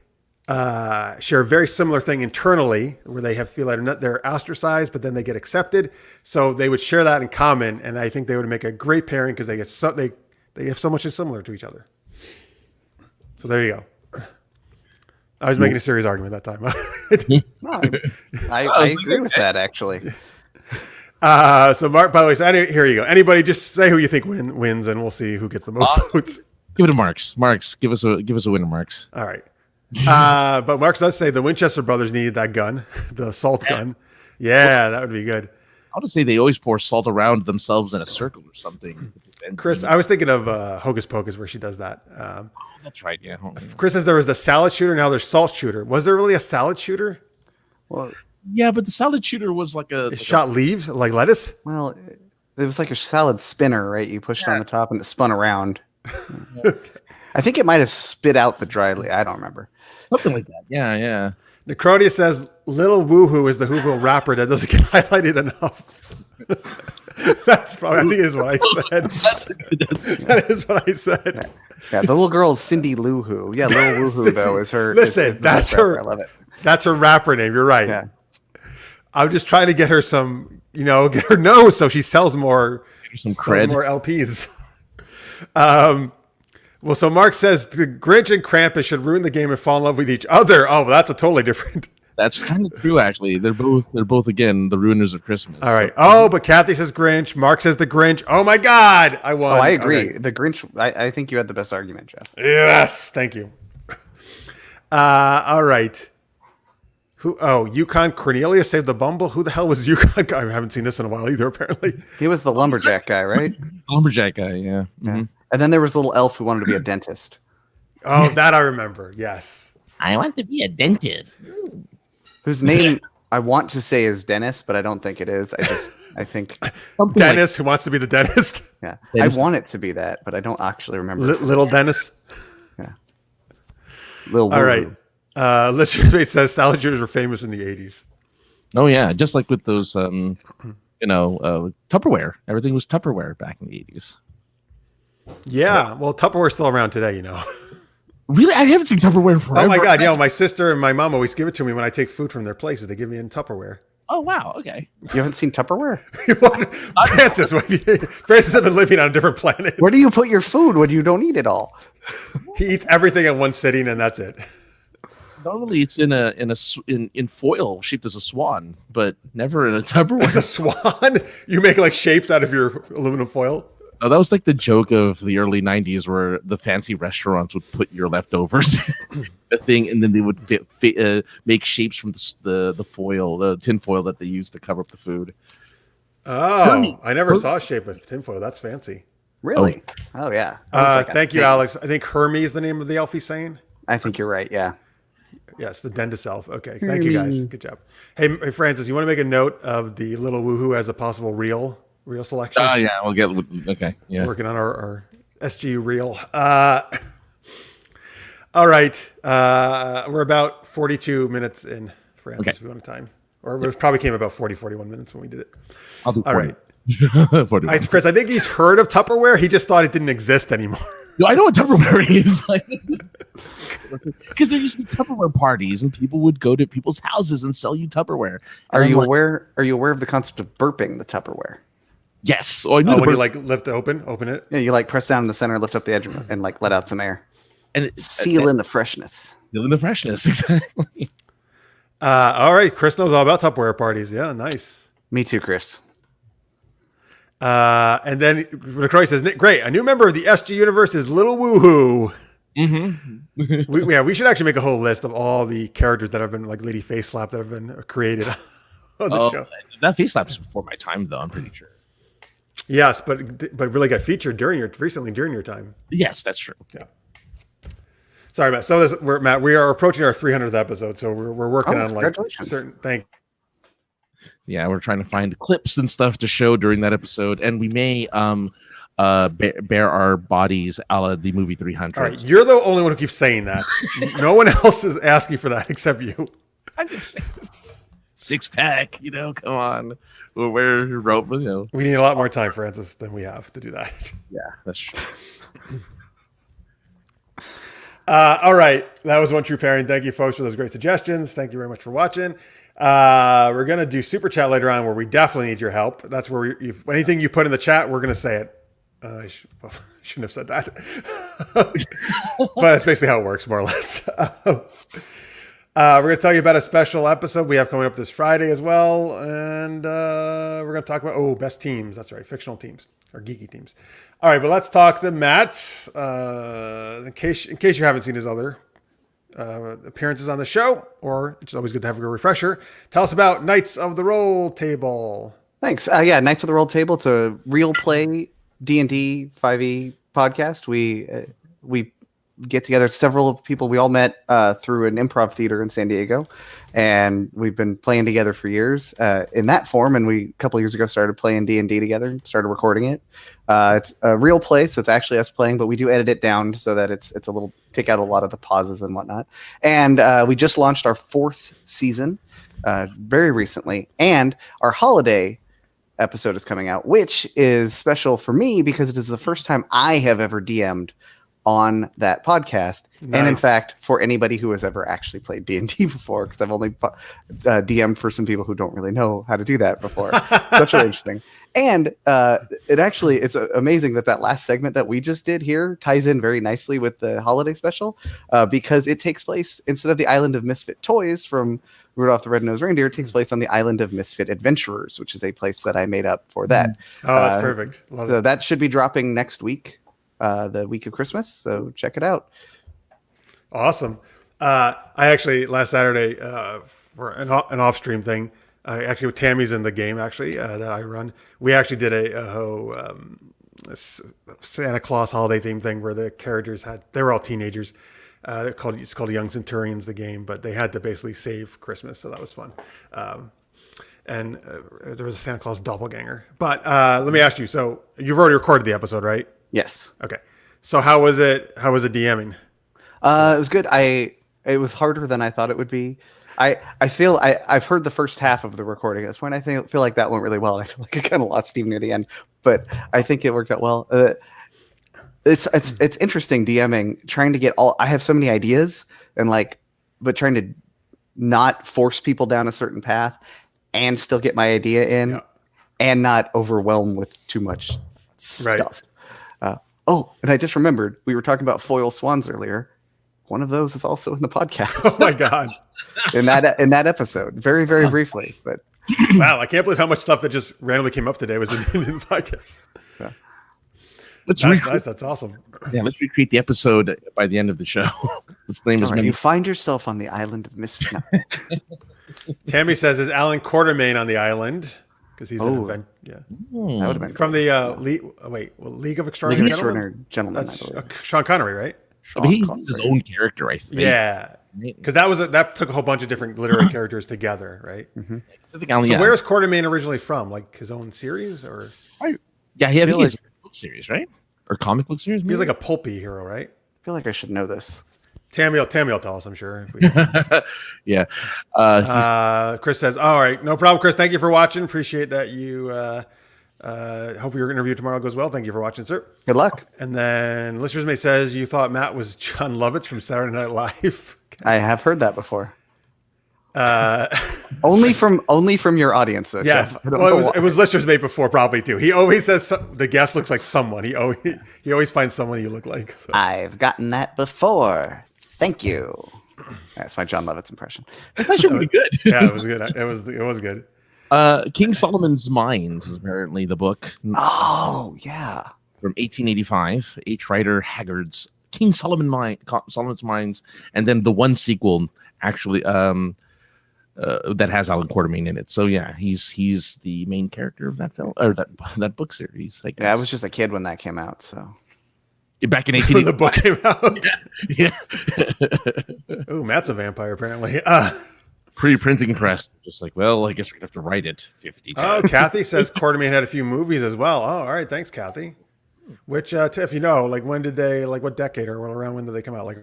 share a very similar thing internally, where they feel like they're ostracized, but then they get accepted. So they would share that in common, and I think they would make a great pairing because they have so much similar to each other. So there you go. I was making a serious argument that time. I agree with that actually. So Mark, by the way, here you go. Anybody, just say who you think wins, and we'll see who gets the most votes. Give it to Marks. Marks, give us a winner, Marks. All right. But Marks does say the Winchester brothers needed that gun, the salt gun. Yeah, that would be good. I'll just say they always pour salt around themselves in a circle or something. Chris, I was thinking of Hocus Pocus, where she does that. That's right. Yeah. Chris says there was the salad shooter. Now there's salt shooter. Was there really a salad shooter? Well. Yeah, but the salad shooter was shot leaves, like lettuce? Well, it was like a salad spinner, right? You pushed on the top and it spun around. I think it might have spit out the dry leaf. I don't remember. Something like that. Yeah. Necrodia says Little Woohoo is the Whoville rapper that doesn't get highlighted enough. That's probably, I think is what I said. That is what I said. Yeah, the little girl is Cindy Lou Who. Yeah, Little Woohoo though is her. Listen, is that's rapper. her. I love it. That's her rapper name. You're right. Yeah. I'm just trying to get her some, get her nose so she sells more, Some cred. more LPs. Well, so Mark says the Grinch and Krampus should ruin the game and fall in love with each other. Oh, well, that's a totally different. That's kind of true, actually. They're both again the ruiners of Christmas. All right. Oh, but Kathy says Grinch. Mark says the Grinch. Oh my God, I won. Oh, I agree. Okay. The Grinch. I think you had the best argument, Jeff. Yes, thank you. All right. Who? Oh, Yukon Cornelius saved the Bumble. Who the hell was Yukon? I haven't seen this in a while either. Apparently, He was the lumberjack guy, right? Lumberjack guy, yeah. Yeah. And then there was the little elf who wanted to be a dentist. Oh, that I remember. Yes. I want to be a dentist. Whose name I want to say is Dennis, but I don't think it is. I think Something Dennis, who wants to be the dentist. yeah. Dennis. I want it to be that, but I don't actually remember. Little Dennis. Yeah. Little All Woo-Woo. right. Listener says salad jitters were famous in the 80s. Oh yeah, just like with those, Tupperware. Everything was Tupperware back in the 80s. Yeah. Well, Tupperware's still around today, Really, I haven't seen Tupperware in forever. Oh my God. My sister and my mom always give it to me when I take food from their places. They give me in Tupperware. Oh wow, okay. You haven't seen Tupperware? Francis, Francis has been living on a different planet. Where do you put your food when you don't eat it all? He eats everything in one sitting, and that's it. Normally, it's in foil shaped as a swan, but never in a Tupperware. It's a swan. You make like shapes out of your aluminum foil. Oh, that was like the joke of the early 90s where the fancy restaurants would put your leftovers in a thing and then they would make shapes from the foil, the tin foil that they used to cover up the food. Oh, I never saw a shape of tinfoil. That's fancy. Really? Oh yeah. That was like a Thank you, thing. Alex. I think Hermes is the name of the elf he's saying. I think you're right. Yeah. Yes, the dentist elf. Okay, thank you guys. Good job. Hey, Francis, you want to make a note of the Little Woohoo as a possible real selection? Oh yeah, we'll get okay. Yeah. Working on our SGU reel. All right. We're about 42 minutes in, Francis, Okay. if you want to time. Or it probably came about 41 minutes when we did it. I'll do All 40. right. 41. Chris, I think he's heard of Tupperware. He just thought it didn't exist anymore. No, I know what Tupperware is. Because there used to be Tupperware parties and people would go to people's houses and sell you Tupperware. Are And you I'm like, aware of the concept of burping the Tupperware? Yes. Oh, I knew Oh, the when you burp- like lift it open it. Yeah, you like press down in the center, lift up the edge, and like let out some air. and it, Seal in the freshness. feeling the freshness. Exactly. All right. Chris knows all about Tupperware parties. Yeah, nice. Me too, Chris. And then LaCroix says, great. A new member of the SG universe is Little Woohoo. Mm-hmm. We should actually make a whole list of all the characters that have been like Lady Face Slap that have been created on the show. That face slap is before my time, though. I'm pretty sure. Yes, but really got featured recently during your time. Yes, that's true. Yeah. Sorry, Matt. So Matt, we are approaching our 300th episode, so we're working on like congratulations. certain. Yeah, we're trying to find clips and stuff to show during that episode, and we may bare our bodies a la the movie 300. All right, you're the only one who keeps saying that. No one else is asking for that except you. I'm just saying. Six pack, come on. We'll wear rope, We need a lot more time, Francis, than we have to do that. Yeah, that's true. All right, that was One True Pairing. Thank you, folks, for those great suggestions. Thank you very much for watching. We're gonna do super chat later on, where we definitely need your help. That's where anything you put in the chat, we're gonna say it. I shouldn't have said that, but that's basically how it works, more or less. We're going to tell you about a special episode we have coming up this Friday as well. And we're going to talk about, best teams. That's right, fictional teams or geeky teams. All right, but let's talk to Matt. In case you haven't seen his other appearances on the show, or it's always good to have a refresher. Tell us about Knights of the Roll Table. Thanks. Yeah, Knights of the Roll Table. It's a real play D&D 5e podcast. We get together. Several people we all met through an improv theater in San Diego, and we've been playing together for years in that form. And we a couple of years ago started playing D&D together, started recording it. It's a real play, so it's actually us playing, but we do edit it down so that it's a little, take out a lot of the pauses and whatnot. And we just launched our 4th season very recently, and our holiday episode is coming out, which is special for me because it is the first time I have ever DM'd on that podcast. Nice. And in fact, for anybody who has ever actually played D&D before, because I've only DM'd for some people who don't really know how to do that before. That's really interesting. And it's amazing that last segment that we just did here ties in very nicely with the holiday special because it takes place instead of the island of misfit toys from Rudolph the Red-Nosed Reindeer, it takes place on the island of misfit adventurers, which is a place that I made up for that. Oh, that's perfect. Love it. That should be dropping next week, the week of Christmas. So check it out. Awesome. I actually last Saturday for an off-stream thing. Actually, with Tammy's in the game that I run. We actually did a Santa Claus holiday theme thing where the characters they were all teenagers. It's called Young Centurions, the game, but they had to basically save Christmas, so that was fun. And there was a Santa Claus doppelganger. But let me ask you. So you've already recorded the episode, right? Yes. Okay. So how was it? How was it DMing? It was good. It was harder than I thought it would be. I've heard the first half of the recording at this point. I feel like that went really well, and I feel like I kind of lost steam near the end. But I think it worked out well. It's interesting DMing, trying to get I have so many ideas but trying to not force people down a certain path and still get my idea in and not overwhelm with too much stuff. Right. And I just remembered we were talking about foil swans earlier. One of those is also in the podcast. Oh my God. in that episode, very, very briefly, but wow, I can't believe how much stuff that just randomly came up today was in the podcast. Yeah. That's nice. That's awesome. Yeah, let's recreate the episode by the end of the show. His name is. You find yourself on the island of misfit. Tammy says, "Is Alan Quartermain on the island?" Because he's an event. Yeah, that would have been from the League of Extraordinary Gentlemen. That's Sean Connery, right? He's his own character, I think. Yeah, because that took a whole bunch of different literary characters together, right? Mm-hmm. So where's Quartermain originally from? Like his own series, or? Yeah, he has a book series, right? Or comic book series? Maybe? He's like a pulpy hero, right? I feel like I should know this. Tammy will tell us, I'm sure. Yeah. Chris says, all right, no problem, Chris. Thank you for watching. Appreciate that you hope your interview tomorrow goes well. Thank you for watching, sir. Good luck. And then Listeners May says, you thought Matt was John Lovitz from Saturday Night Live. I have heard that before. Only from your audience, though. Yes. Jeff. Well, it was Listeners May before, probably too. He always says the guest looks like someone. He always finds someone you look like. So. I've gotten that before. Thank you. That's my John Lovitz impression. That's actually pretty good. Yeah, it was good. It was good. King Solomon's Mines is apparently the book. Oh, yeah. From 1885, H. Rider Haggard's King Solomon's Mines, and then the one sequel actually that has Alan Quartermain in it. So yeah, he's the main character of that film or that book series. I guess. Yeah, I was just a kid when that came out, so. Back in 1885. The book came out. Yeah. Oh, Matt's a vampire, apparently. Pre-printing press. Just like, well, I guess we're going to have to write it 50 times. Oh, Kathy says Quartermain had a few movies as well. Oh, all right. Thanks, Kathy. Which, if you know, like when did they, like what decade or around when did they come out? Like,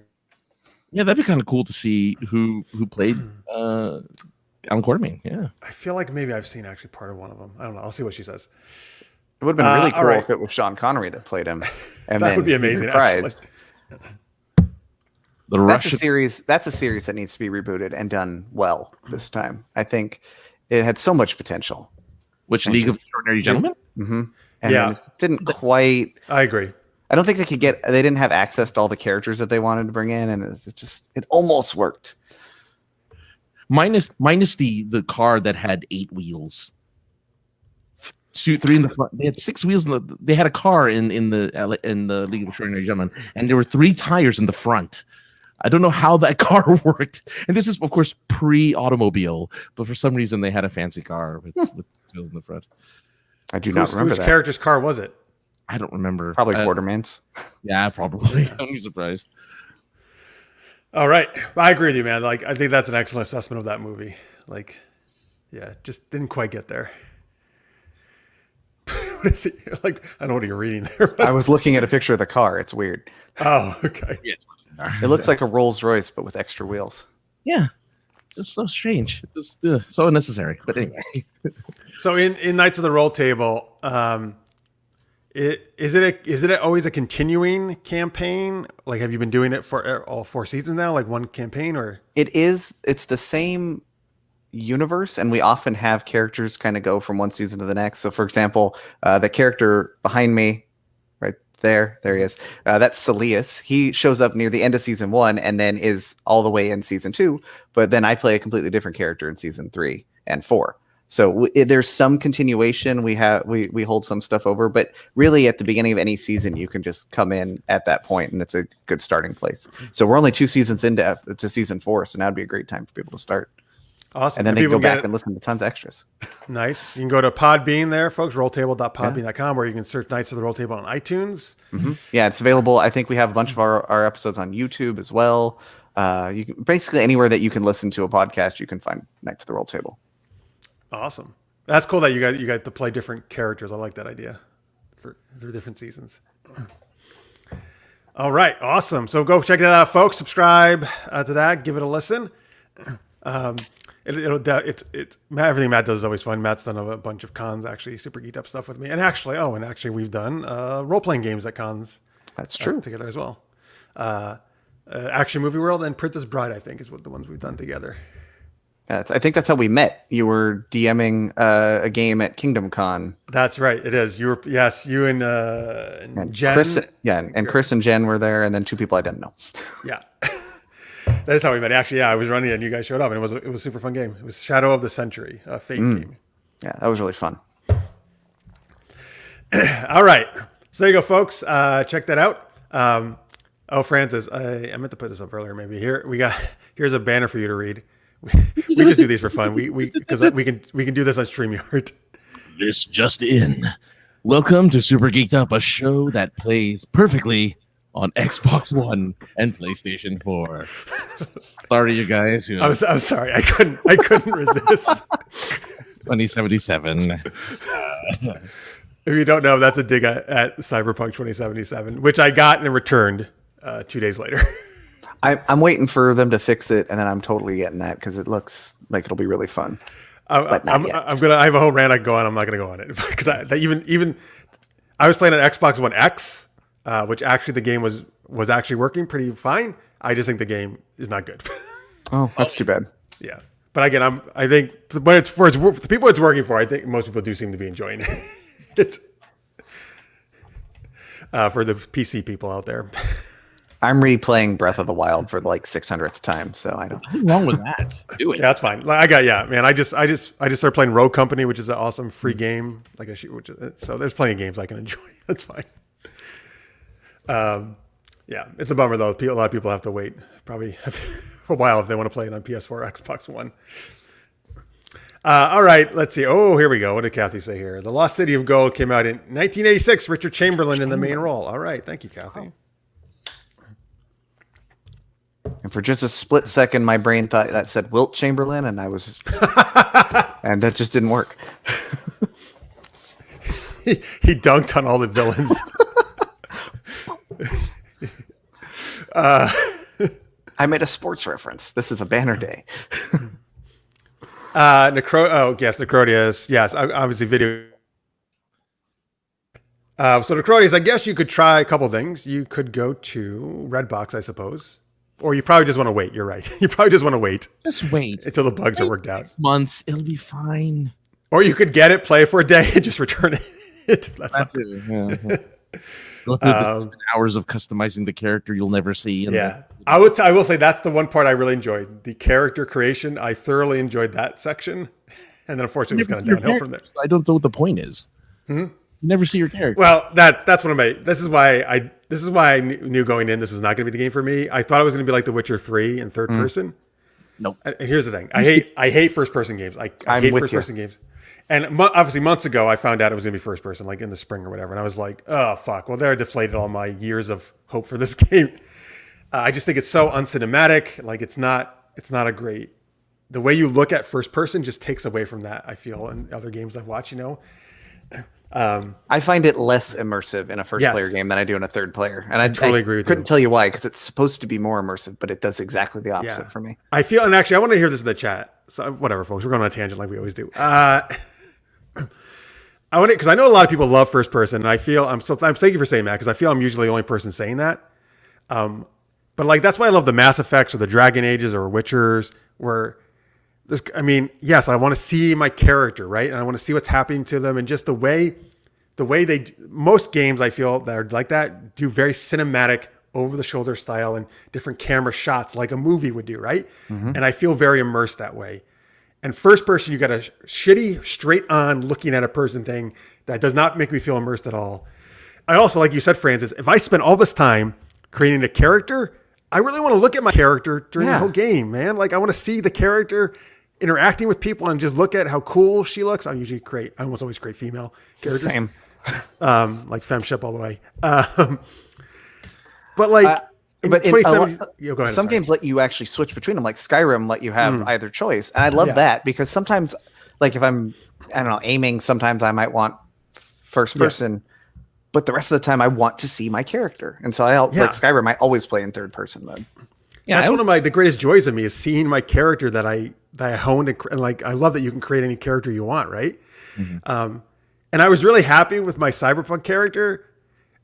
yeah, that'd be kind of cool to see who played Alan Quartermain. Yeah. I feel like maybe I've seen actually part of one of them. I don't know. I'll see what she says. It would have been really cool if it was Sean Connery that played him. And that would be amazing. That's a series that needs to be rebooted and done well this time. I think it had so much potential. Which League of Extraordinary Gentlemen? Mm-hmm. And it didn't quite. I agree. I don't think they didn't have access to all the characters that they wanted to bring in, and it almost worked. Minus the car that had 8 wheels. 3 in the front. They had 6 wheels. They had a car in the League of Extraordinary Gentlemen, and there were 3 tires in the front. I don't know how that car worked. And this is, of course, pre-automobile, but for some reason they had a fancy car with wheels in the front. I do not remember which that. character's car was it? I don't remember. Probably Quartermain's. Yeah, probably. I'm surprised. All right. I agree with you, man. Like, I think that's an excellent assessment of that movie. Like, yeah, just didn't quite get there. What is it? Like, I don't know what you're reading there. I was looking at a picture of the car. It's weird. Oh, okay. It looks like a Rolls Royce, but with extra wheels. Yeah. Just so strange. Just so unnecessary. But anyway. So in Knights of the Roll Table, is it always a continuing campaign? Like, have you been doing it for all 4 seasons now? Like one campaign, or It's the same universe, and we often have characters kind of go from one season to the next. So, for example, the character behind me, right there he is. That's Celius. He shows up near the end of season 1 and then is all the way in season 2. But then I play a completely different character in season 3 and 4. So there's some continuation. We hold some stuff over, but really at the beginning of any season, you can just come in at that point, and it's a good starting place. So we're only 2 seasons into season 4, so now would be a great time for people to start. awesome. And then they can go back and listen to tons of extras. Nice. You can go to Podbean there, folks, rolltable.podbean.com, where you can search Knights of the Roll Table on iTunes. Mm-hmm. Yeah, it's available. I think we have a bunch of our episodes on YouTube as well. You can, basically anywhere that you can listen to a podcast, you can find Knights of the Roll Table. Awesome. That's cool that you got to play different characters. I like that idea. Through different seasons. All right. Awesome. So go check that out, folks. Subscribe to that. Give it a listen. Everything Matt does is always fun. Matt's done a bunch of cons, actually, super geeked up stuff with me. And actually we've done role-playing games at cons. That's true. Together as well. Action Movie World and Princess Bride, I think, is what the ones we've done together. I think that's how we met. You were DMing a game at Kingdom Con. That's right. It is. You and Jen. Chris, and Chris and Jen were there, and then 2 people I didn't know. Yeah. That is how we met. Actually, I was running it and you guys showed up, and it was a super fun game. It was Shadow of the Century, a Fate game. Yeah, that was really fun. All right. So there you go, folks. Check that out. Francis, I meant to put this up earlier. Maybe here's a banner for you to read. We just do these for fun. Because we can do this on StreamYard. This just in. Welcome to Super Geeked Up, a show that plays perfectly on Xbox One and PlayStation 4. Sorry, you guys. I'm sorry. I couldn't resist. 2077. If you don't know, that's a dig at Cyberpunk 2077, which I got and returned 2 days later. I'm waiting for them to fix it, and then I'm totally getting that because it looks like it'll be really fun. I have a whole rant I can go on. I'm not going to go on it because I was playing on Xbox One X, which actually the game was actually working pretty fine. I just think the game is not good. Oh, that's too bad. Yeah, but again, I think when it's for the people it's working for, I think most people do seem to be enjoying it. For the PC people out there. I'm replaying Breath of the Wild for the 600th time, so I don't. What's wrong with that? Do it. Yeah, that's fine. I just started playing Rogue Company, which is an awesome free game. So there's plenty of games I can enjoy. That's fine. Yeah, it's a bummer though. A lot of people have to wait probably for a while if they want to play it on PS4 or Xbox One. All right, let's see. Oh, here we go. What did Kathy say here? The Lost City of Gold came out in 1986. Richard Chamberlain in the main role. All right, thank you, Kathy. And for just a split second, my brain thought that said Wilt Chamberlain, and I was, and that just didn't work. He dunked on all the villains. I made a sports reference. This is a banner day. Necrodius. Yes, obviously video. So Necrodius, I guess you could try a couple things. You could go to Redbox, I suppose. Or you probably just want to wait. You're right. You probably just want to wait. Just wait. Until the bugs are worked out. Months. It'll be fine. Or you could get it, play it for a day, and just return it. That's Go through the hours of customizing the character you'll never see. I will say that's the one part I really enjoyed. The character creation. I thoroughly enjoyed that section. And then unfortunately it was kind of downhill from there. I don't know what the point is. You never see your character. Well, that's what this is why I knew going in this was not going to be the game for me. I thought it was going to be like The Witcher 3 in third person. Nope. And here's the thing. I hate first person games. I hate first person games. And obviously months ago I found out it was going to be first person, like in the spring or whatever. And I was like, oh fuck. Well, there I deflated all my years of hope for this game. I just think it's so uncinematic. Like it's not a great. The way you look at first person just takes away from that. I feel in other games I've watched. I find it less immersive in a first player game than I do in a third player, and I totally agree with you. Couldn't tell you why, because it's supposed to be more immersive, but it does exactly the opposite for me. I feel, and actually, I want to hear this in the chat. So whatever, folks, we're going on a tangent like we always do. I want because I know a lot of people love first person, and I feel I'm thank you for saying that because I feel I'm usually the only person saying that. But like that's why I love the Mass Effects or the Dragon Ages or Witchers, where this. I mean, yes, I want to see my character, right, and I want to see what's happening to them, and just the way most games I feel that are like that do very cinematic, over the shoulder style and different camera shots like a movie would do, right? Mm-hmm. And I feel very immersed that way. And first person, you got a shitty, straight on looking at a person thing that does not make me feel immersed at all. I also, like you said, Francis, if I spend all this time creating a character, I really want to look at my character during the whole game, man. Like I want to see the character interacting with people and just look at how cool she looks. I almost always create female characters. Same. Like femship all the way. But like, but go ahead, some games let you actually switch between them. Like Skyrim let you have either choice, and I love that because sometimes, like if I'm, I don't know, aiming, sometimes I might want first person, but the rest of the time I want to see my character, and so like Skyrim, I always play in third person mode. Yeah, that's one of the greatest joys of me is seeing my character that I honed and like I love that you can create any character you want, right? Mm-hmm. And I was really happy with my Cyberpunk character.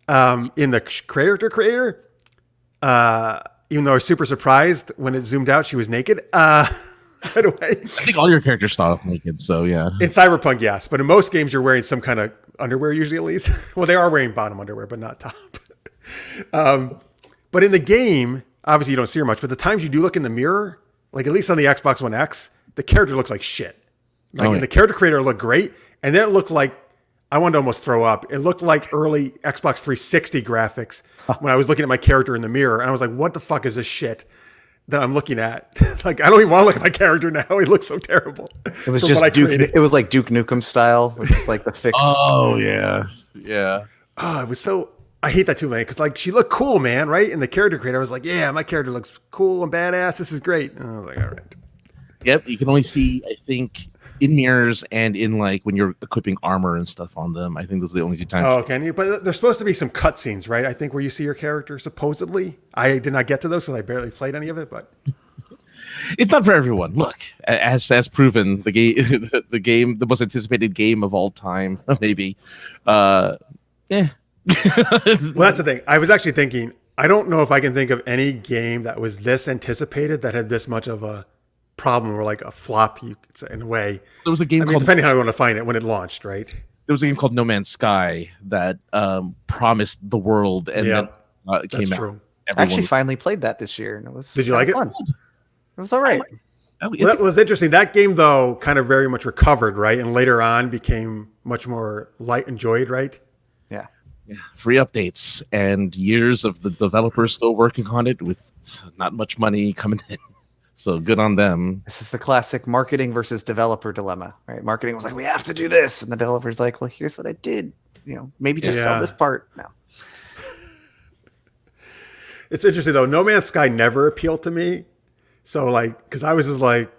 In the creator, even though I was super surprised when it zoomed out, she was naked. Right away. I think all your characters start off naked, so yeah. In Cyberpunk, yes, but in most games, you're wearing some kind of underwear usually, at least. Well, they are wearing bottom underwear, but not top. But in the game, obviously you don't see her much. But the times you do look in the mirror, like at least on the Xbox One X, the character looks like shit. Like, and the character creator looked great, and then it looked like. I wanted to almost throw up. It looked like early Xbox 360 graphics when I was looking at my character in the mirror. And I was like, what the fuck is this shit that I'm looking at? Like, I don't even want to look at my character now. He looks so terrible. It was just it was like Duke Nukem style, which is like the fixed. Oh, yeah. Yeah. Oh, it was so... I hate that too, man. Because, like, she looked cool, man, right? And the character creator, I was like, yeah, my character looks cool and badass. This is great. And I was like, all right. Yep, you can only see, I think... in mirrors and in like when you're equipping armor and stuff on them. I think those are the only two times. Oh, can you? But there's supposed to be some cutscenes, right? I think where you see your character supposedly. I did not get to those because I barely played any of it, but it's not for everyone. Look, as proven, the game, the most anticipated game of all time, maybe. Well, that's the thing. I was actually thinking. I don't know if I can think of any game that was this anticipated that had this much of a problem or like a flop, you could say, in a way. There was a game called, depending on how you want to find it, when it launched, right? There was a game called No Man's Sky that promised the world and then came out. I actually finally played that this year, and it was. Did you like it? Fun. It was all right. Well, that was interesting. That game, though, kind of very much recovered, right? And later on became much more light enjoyed, right? Yeah. Yeah. Free updates and years of the developers still working on it with not much money coming in. So good on them. This is the classic marketing versus developer dilemma, right? Marketing was like, we have to do this. And the developer's like, well, here's what I did. You know, maybe just sell this part. No. It's interesting, though. No Man's Sky never appealed to me. So, like, because I was just like,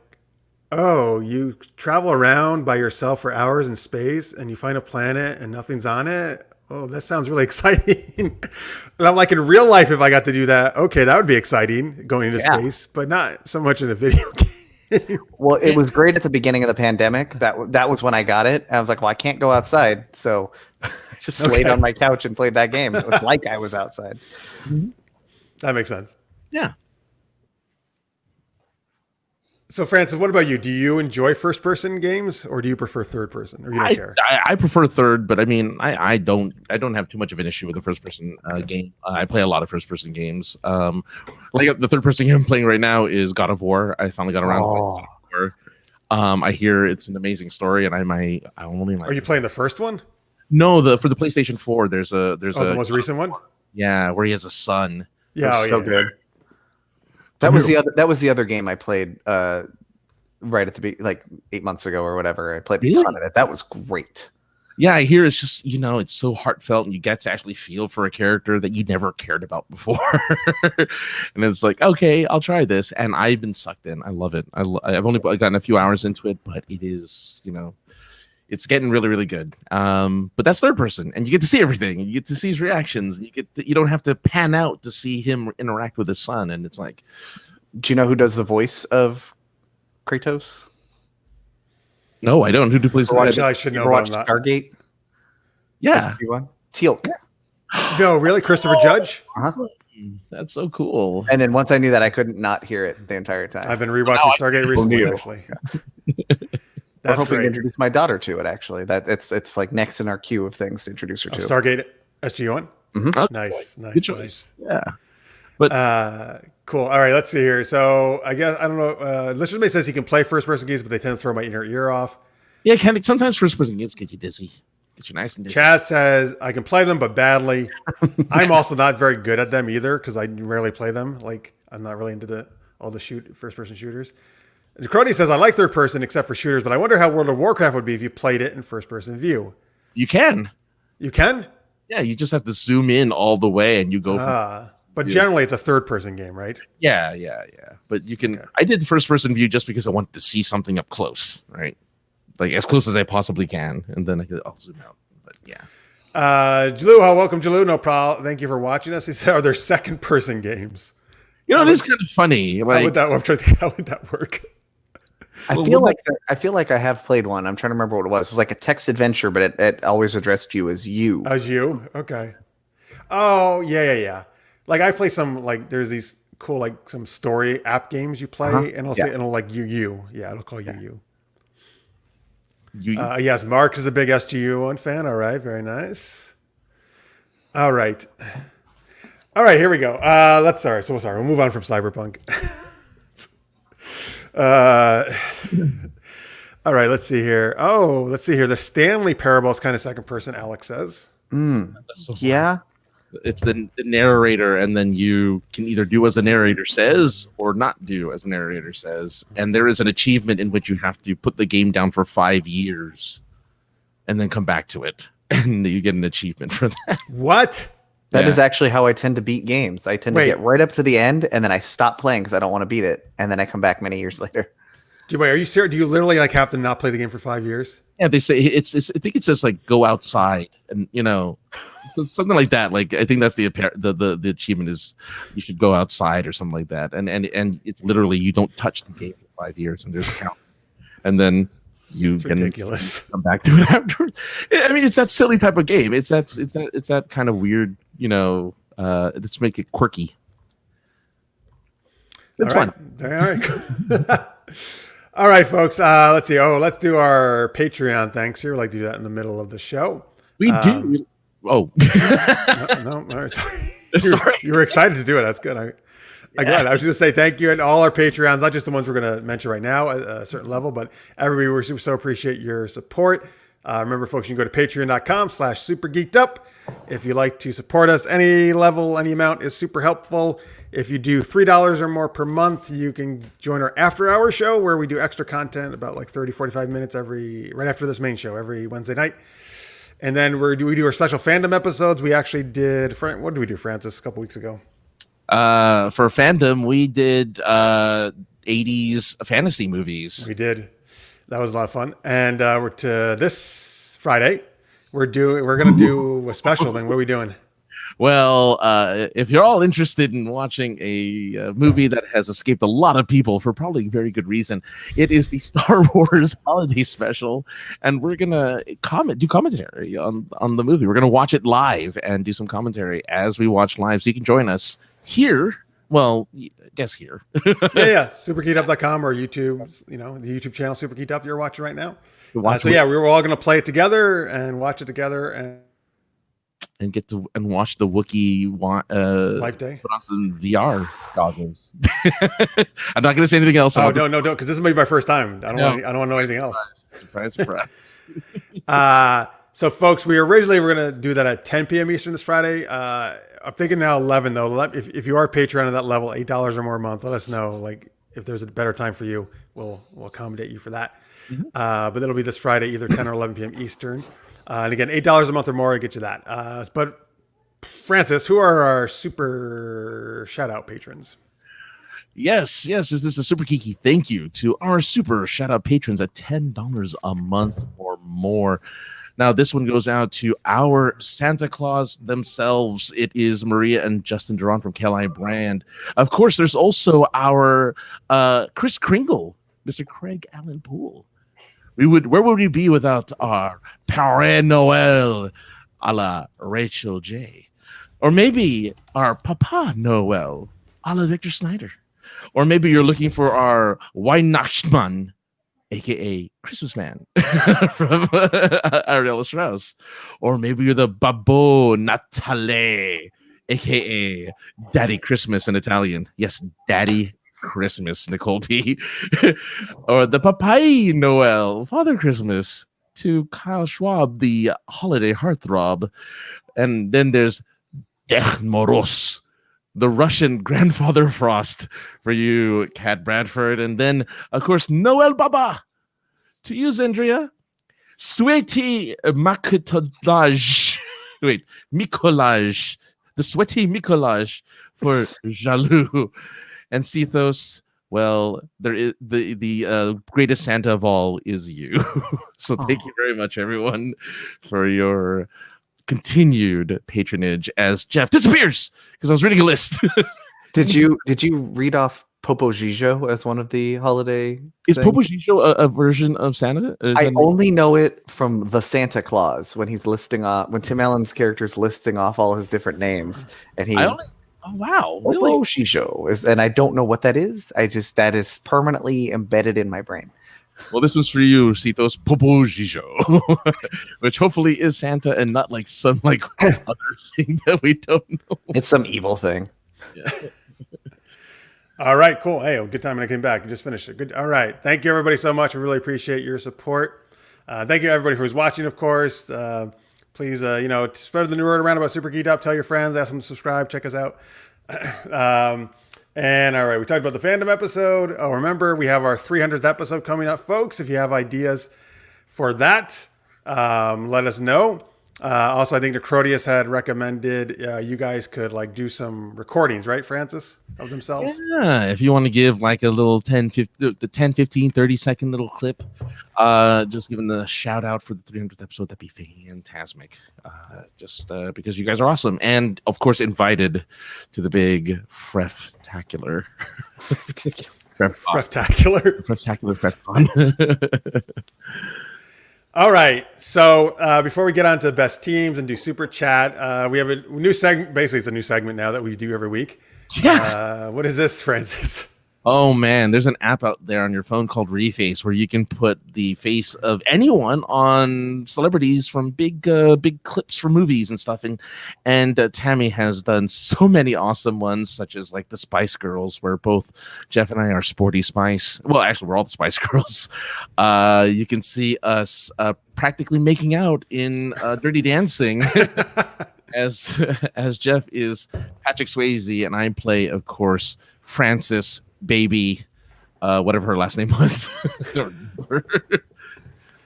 oh, you travel around by yourself for hours in space and you find a planet and nothing's on it? Oh, that sounds really exciting. And I'm like, in real life, if I got to do that, okay, that would be exciting, going into space, but not so much in a video game. Well, it was great at the beginning of the pandemic. That was when I got it. And I was like, well, I can't go outside. So I just laid on my couch and played that game. It was like I was outside. That makes sense. Yeah. So, Francis, what about you? Do you enjoy first-person games, or do you prefer third-person, or you don't care? I prefer third, but I mean, I don't have too much of an issue with the first-person game. I play a lot of first-person games. Like the third-person game I'm playing right now is God of War. I finally got around to playing God of War. I hear it's an amazing story, and I only like. Are you playing the first one? No, for the PlayStation 4. There's the most recent one. Yeah, where he has a son. Yeah, so good. That was the other game I played right at the like 8 months ago or whatever. I played a ton of it. That was great. Yeah, I hear it's just, it's so heartfelt and you get to actually feel for a character that you never cared about before. And it's like, okay, I'll try this. And I've been sucked in. I love it. I've only gotten a few hours into it, but it is, it's getting really, really good. But that's third person, and you get to see everything. And you get to see his reactions. You don't have to pan out to see him interact with his son. And it's like, Do you know who does the voice of Kratos? no, I don't. Who do please? I should know Watch about Stargate. Yeah. Teal'c. No, really, Christopher Judge. Uh-huh. That's so cool. And then once I knew that, I couldn't not hear it the entire time. I've been rewatching Stargate recently. Neil. Actually, We're that's hoping to great. introduce my daughter to it. Actually, that it's like next in our queue of things to introduce her to. Stargate SG-1. Okay. Nice. Good choice. Yeah. But Cool. All right, let's see here. So I guess I don't know. Listener says he can play first-person games, but they tend to throw my inner ear off. yeah, sometimes first person games get you dizzy. Get you nice and dizzy. Chaz says I can play them, but badly. I'm also not very good at them either because I rarely play them. Like I'm not really into all the first-person shooters. Crony says I like third-person except for shooters, but I wonder how World of Warcraft would be if you played it in first-person view. You can. You can? Yeah, you just have to zoom in all the way and you go from But generally, it's a third-person game, right? Yeah. But you can. Okay. I did the first-person view just because I wanted to see something up close, right? Like as close as I possibly can, and then I'll zoom out. But yeah. Jalou, welcome, Jalou. No problem. Thank you for watching us. He said, "Are there second-person games?" It is kind of funny. Like, how would that work? I feel like I have played one. I'm trying to remember what it was. It was like a text adventure, but it always addressed you as you. As you? Okay. Oh yeah. Like I play some there's these cool some story app games you play, and it'll like you. Yeah, it'll call you. Yes, Mark is a big SGU1 fan. All right, very nice. All right, here we go. We'll move on from Cyberpunk. All right, let's see here. The Stanley Parable is kind of second person, Alex says. So yeah. It's the narrator, and then you can either do as the narrator says or not do as the narrator says. And there is an achievement in which you have to put the game down for 5 years and then come back to it. And you get an achievement for that. What? That is actually how I tend to beat games. I tend to get right up to the end, and then I stop playing because I don't want to beat it. And then I come back many years later. Wait, are you serious? Do you literally have to not play the game for 5 years? Yeah, they say it's I think it says go outside and something like that. Like I think that's the achievement is you should go outside or something like that. And it's literally you don't touch the game for 5 years and there's a count. And then you can ridiculous. Come back to it afterwards. I mean, it's that silly type of game. It's that kind of weird, let's make it quirky. It's fun. All right. All right, folks. Let's see. Let's do our Patreon thanks here. We like to do that in the middle of the show. We do. Oh. No, sorry. You were excited to do it. That's good. I was going to say thank you and all our Patreons, not just the ones we're going to mention right now at a certain level, but everybody, we so appreciate your support. Remember, folks, you can go to patreon.com/supergeekedup. If you'd like to support us, any level, any amount is super helpful. If you do $3 or more per month, you can join our after-hour show where we do extra content about 30, 45 minutes right after this main show every Wednesday night. And then we do our special fandom episodes. We actually did, what did we do, Francis, a couple weeks ago? For fandom, we did 80s fantasy movies. We did. That was a lot of fun. And we're to this Friday. We're going to do a special thing. What are we doing? Well, if you're all interested in watching a movie that has escaped a lot of people for probably very good reason, it is the Star Wars Holiday Special, and we're gonna do commentary on the movie. We're gonna watch it live and do some commentary as we watch live, so you can join us here. Well, I guess here. yeah, supergeekedup.com or YouTube. The YouTube channel Super Geeked Up you're watching right now. We were all gonna play it together and watch it together and get to watch the Wookiee Life Day. Put on some VR goggles. I'm not going to say anything else. No, because this is maybe my first time. I don't want to know anything else. Surprise. So, folks, we originally were going to do that at 10 p.m. Eastern this Friday. I'm thinking now 11 though. If you are a Patreon at that level, $8 or more a month, let us know. if there's a better time for you, we'll accommodate you for that. But that'll be this Friday, either 10 or 11 p.m. Eastern. And again, $8 a month or more, I get you that. But Francis, who are our super shout out patrons? Yes. This is a super geeky thank you to our super shout out patrons at $10 a month or more. Now, this one goes out to our Santa Claus themselves. It is Maria and Justin Duran from Kelly Brand. Of course, there's also our Chris Kringle, Mr. Craig Allen Poole. Where would we be without our Père Noël a la Rachel J? Or maybe our Papa Noel a la Victor Snyder. Or maybe you're looking for our Weihnachtsmann, a.k.a. Christmas Man from Ariel Strauss. Or maybe you're the Babbo Natale, a.k.a. Daddy Christmas in Italian. Yes, Daddy Christmas, Nicole P. Or the Papai Noel, Father Christmas, to Kyle Schwab, the holiday heartthrob. And then there's Dech Moros, the Russian Grandfather Frost for you, Kat Bradford. And then, of course, Noel Baba to you, Zendria. Sweaty Makolaj. Wait, Mikolaj. The Sweaty Mikolaj for Jalou. And Cethos, well, there is the greatest Santa of all is you. So thank you very much, everyone, for your continued patronage as Jeff disappears because I was reading a list. Did you read off Popo Gijo as one of the holiday? Is Popo Gijo a version of Santa? I only know it from the Santa Claus when he's listing off when Tim Allen's character's listing off all his different names, and he. Oh wow! Popo really? Gijo is, and I don't know what that is. That is permanently embedded in my brain. Well, this was for you, Cethos, Popo Gijo, which hopefully is Santa and not like some like other thing that we don't know. It's some evil thing. Yeah. All right, cool. Hey, good time when I came back. You just finished it. Good. All right. Thank you, everybody, so much. I really appreciate your support. Thank you, everybody, who's watching, of course. Please, spread the new word around about Super Geeked Up. Tell your friends. Ask them to subscribe. Check us out. And all right, we talked about the fandom episode. Oh, remember, we have our 300th episode coming up, folks. If you have ideas for that, let us know. Also, I think Necrodius had recommended you guys could like do some recordings, right, Francis, of themselves? Yeah, if you want to give like a little 10, 15, 30 second little clip, just giving the shout out for the 300th episode, that'd be fantastic. Just because you guys are awesome. And of course, invited to the big Freftacular. Freftacular. All right. So before we get on to best teams and do super chat, we have a new segment. Basically, it's a new segment now that we do every week. Yeah. What is this, Francis? Oh, man. There's an app out there on your phone called Reface where you can put the face of anyone on celebrities from big clips from movies and stuff. And Tammy has done so many awesome ones, such as like the Spice Girls, where both Jeff and I are Sporty Spice. Well, actually, we're all the Spice Girls. You can see us practically making out in Dirty Dancing as Jeff is Patrick Swayze, and I play, of course, Francis Baby, whatever her last name was.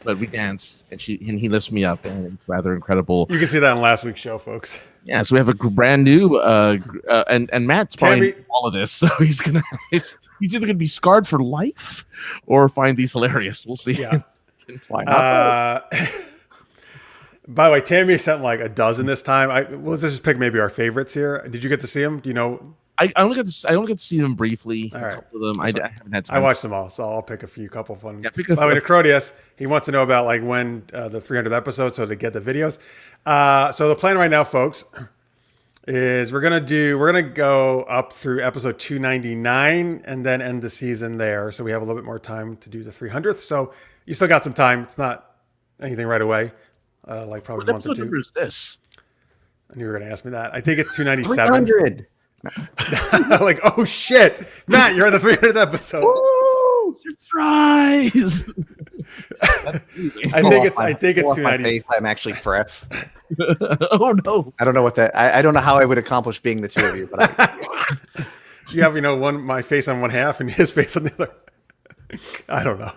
But we dance, and he lifts me up, and it's rather incredible. You can see that on last week's show, folks. Yeah, so we have a brand new and Matt's probably all of this, so he's either gonna be scarred for life or find these hilarious. We'll see. Yeah. Why not? By the way, Tammy sent like a dozen this time. Let's just pick maybe our favorites here. Did you get to see them? Do you know? I only got to see them briefly. All right. Of them. I haven't had time. I watched them all, so I'll pick a couple of fun. Yeah, By the way, Necrodius, he wants to know about like when the 300th episode, so to get the videos. So the plan right now, folks, is we're gonna go up through episode 299 and then end the season there. So we have a little bit more time to do the 300th. So you still got some time. It's not anything right away. Like probably what a month or two. What number is this? I knew you were going to ask me that. I think it's 297. 300. Like, oh shit, Matt, you're on the 300th episode. Woo! Surprise! I think it's 290. I'm actually Fref. Oh no! I don't know what that. I don't know how I would accomplish being the two of you, but You have, my face on one half and his face on the other. I don't know.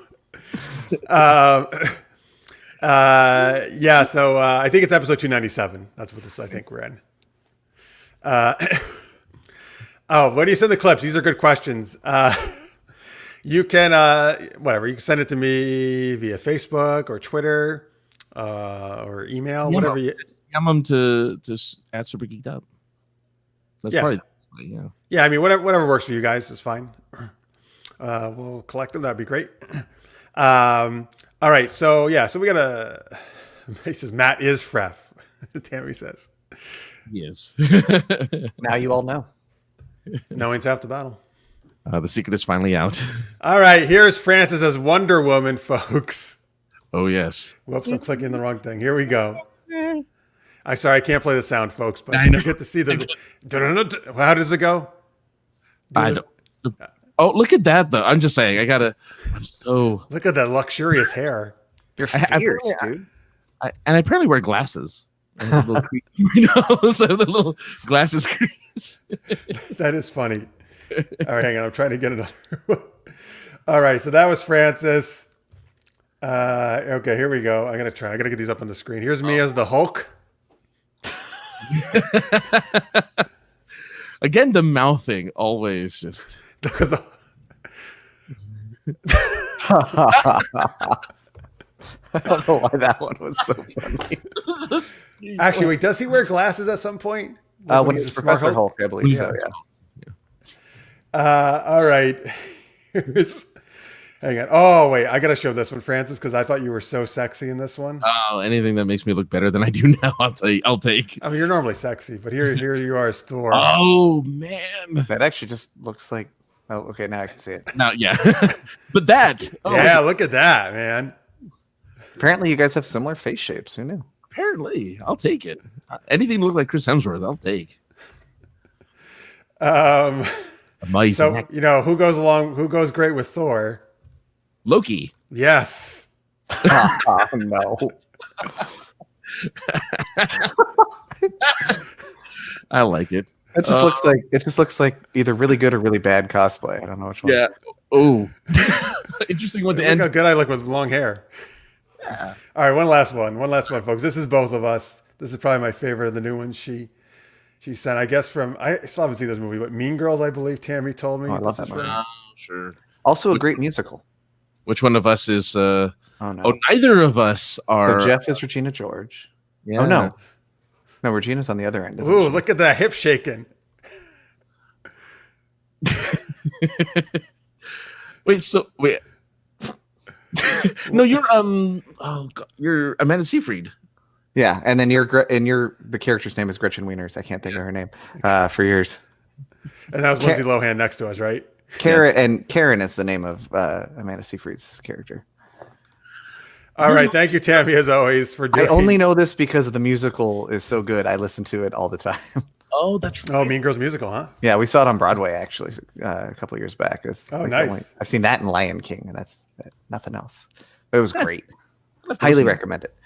So I think it's episode 297. That's what I think we're in. What do you send the clips? These are good questions. You can, you can send it to me via Facebook or Twitter or email, whatever you. I'm them to at Super Geeked Up. That's probably, yeah. Yeah, I mean, whatever works for you guys is fine. We'll collect them. That'd be great. All right. So we got he says, Matt is Fref. Tammy says. Yes. Now you all know. Knowing's half the battle. The secret is finally out. All right. Here's Francis as Wonder Woman, folks. Oh, yes. Whoops, I'm clicking the wrong thing. Here we go. I'm sorry, I can't play the sound, folks, but you get to see the. How does it go? Oh, look at that, though. I'm just saying, I'm so. Look at that luxurious hair. You're fierce, dude. And I apparently wear glasses. The little glasses crease. That is funny. All right, hang on. I'm trying to get another. All right, so that was Francis. Okay, here we go. I got to get these up on the screen. Here's me as the Hulk. Again, the mouthing always just. Because I don't know why that one was so funny. Actually, wait, does he wear glasses at some point? When he's Professor Hulk, I believe so, yeah. All right. Hang on. Oh, wait, I got to show this one, Francis, because I thought you were so sexy in this one. Oh, anything that makes me look better than I do now, I'll take. I mean, you're normally sexy, but here you are as Thor. Oh, man. That actually just looks like... Oh, okay, now I can see it. Now, yeah. But that... Oh, yeah, look at that, man. Apparently, you guys have similar face shapes. Who knew? Apparently. I'll take it. Anything look like Chris Hemsworth, I'll take. So, who goes great with Thor? Loki. Yes. Oh, no. I like it. It just looks like either really good or really bad cosplay. I don't know which one. Yeah. Oh. Interesting one to end. Look how good I look with long hair. Yeah. All right, one last one, folks. This is both of us. This is probably my favorite of the new ones. She sent, I guess, I still haven't seen this movie, but Mean Girls, I believe Tammy told me. Oh, I love that movie. Sure. Also a great musical. Which one of us is? Oh, no. Oh, neither of us are. So Jeff is Regina George. Yeah. Oh, no. No, Regina's on the other end. Ooh, look at that hip shaking. Wait. No, you're Amanda Seyfried. Yeah, and then the character's name is Gretchen Wieners. I can't think of her name for years. And that was Lindsay Lohan next to us, right? Karen is the name of Amanda Seyfried's character. All right, thank you, Tammy, as always, for doing. I only know this because the musical is so good. I listen to it all the time. Oh, that's right. Oh, Mean Girls musical, huh? Yeah, we saw it on Broadway actually a couple of years back. Nice. I've seen that in Lion King, and that's nothing else. It was great. Highly recommend it.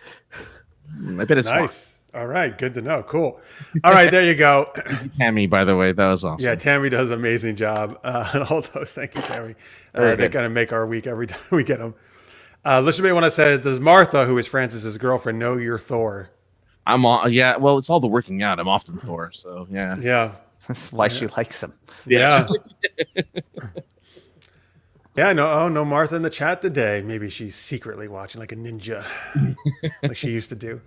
I bet it's nice. All right, good to know. Cool. All right, there you go. Tammy, by the way, that was awesome. Yeah, Tammy does an amazing job on all those. Thank you, Tammy. They kind of make our week every time we get them. Listener one that says, does Martha, who is Francis's girlfriend, know you're Thor? Yeah, well, it's all the working out. I'm often Thor, so yeah. Yeah. That's why she likes him. Yeah. Yeah, no Martha in the chat today. Maybe she's secretly watching like a ninja, like she used to do.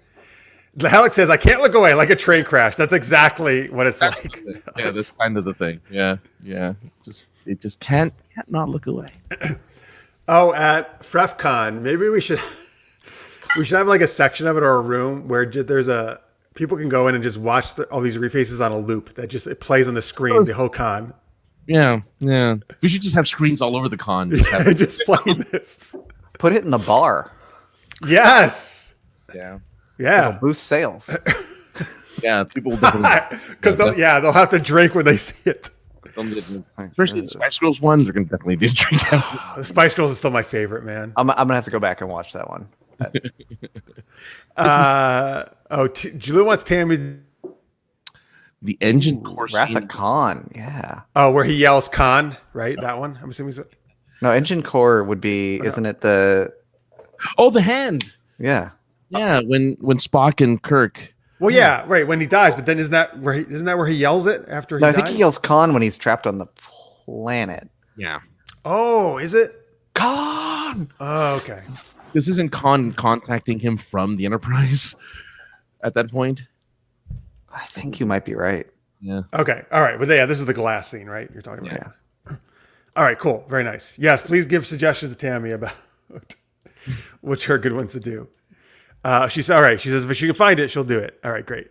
Alex says, I can't look away like a train crash. That's exactly what it's like. Yeah, that's kind of the thing. Yeah. It just can't not look away. Oh, at FrefCon, maybe we should have like a section of it or a room where people can go in and just watch all these refaces on a loop that it plays on the screen the whole con. Yeah. We should just have screens all over the con. Just playing this. Put it in the bar. Yes. Yeah. Yeah. It'll boost sales. Yeah, people will definitely. Because they'll have to drink when they see it. Especially the Spice Girls ones, they're going to definitely do drink. The Spice Girls is still my favorite, man. I'm going to have to go back and watch that one. Julie wants Tammy. The engine core Wrath scene. of Khan. Yeah. Oh, where he yells Khan, right? That one. I'm assuming. No, engine core would be. Isn't it the? Oh, the hand. Yeah. Yeah, when Spock and Kirk. Well, yeah, right. When he dies, but then isn't that where he yells it after he No, I dies? think he yells Khan when he's trapped on the planet. Yeah. Oh, is it? Khan. Oh, okay. This isn't Khan contacting him from the Enterprise at that point. I think you might be right. Yeah. Okay. All right. But yeah, this is the glass scene, right? You're talking about. Yeah. All right. Cool. Very nice. Yes. Please give suggestions to Tammy about which are good ones to do. She's all right. She says if she can find it, she'll do it. All right. Great.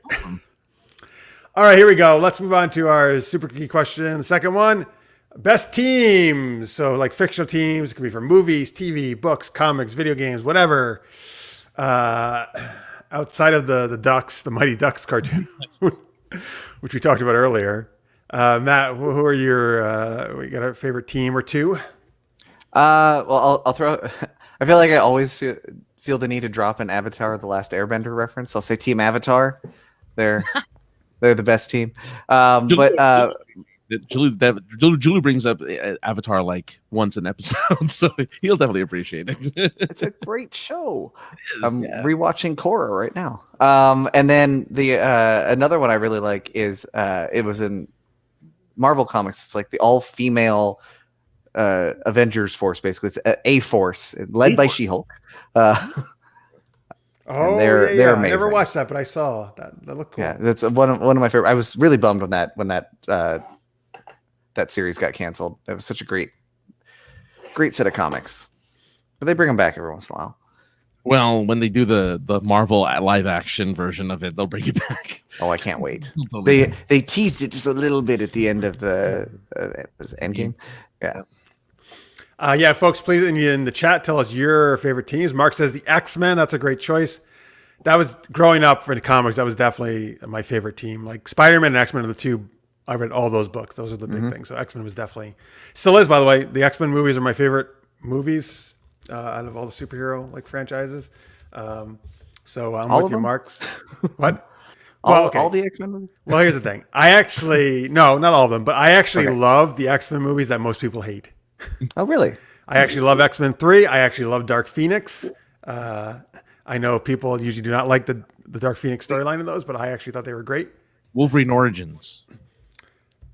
All right. Here we go. Let's move on to our super key question. The second one. Best teams. So like fictional teams. It could be from movies, TV, books, comics, video games, whatever. Outside of the Ducks, the Mighty Ducks cartoon, which we talked about earlier. Matt, who are your, we got a favorite team or two? Well, I'll throw. I feel like I always feel the need to drop an Avatar: The Last Airbender reference. I'll say Team Avatar. They're the best team. Julie brings up Avatar like once an episode, so he'll definitely appreciate it. It's a great show. I'm rewatching Korra right now. And then the another one I really like is it was in Marvel Comics. It's like the all-female Avengers force, basically. It's a force led by She-Hulk. They're amazing. I never watched that, but I saw that. That looked cool. Yeah, that's one of my favorite. I was really bummed when that series got canceled. That was such a great set of comics. But they bring them back every once in a while. Well, when they do the Marvel live action version of it, they'll bring it back. Oh, I can't wait. They teased it just a little bit at the end of the Endgame. Yeah. Yeah, folks, please in the chat tell us your favorite teams. Mark says the X-Men. That's a great choice. That was growing up for the comics. That was definitely my favorite team. Like Spider-Man and X-Men are the two. I read all those books. Those are the big things. So X-Men was definitely still is, by the way. The X-Men movies are my favorite movies out of all the superhero like franchises. So I'm all with you, Marks. What? All the X-Men movies? Well, here's the thing. I actually no, not all of them, but I actually love the X-Men movies that most people hate. Oh, really? I actually love X-Men 3. I actually love Dark Phoenix. I know people usually do not like the Dark Phoenix storyline in those, but I actually thought they were great. Wolverine Origins.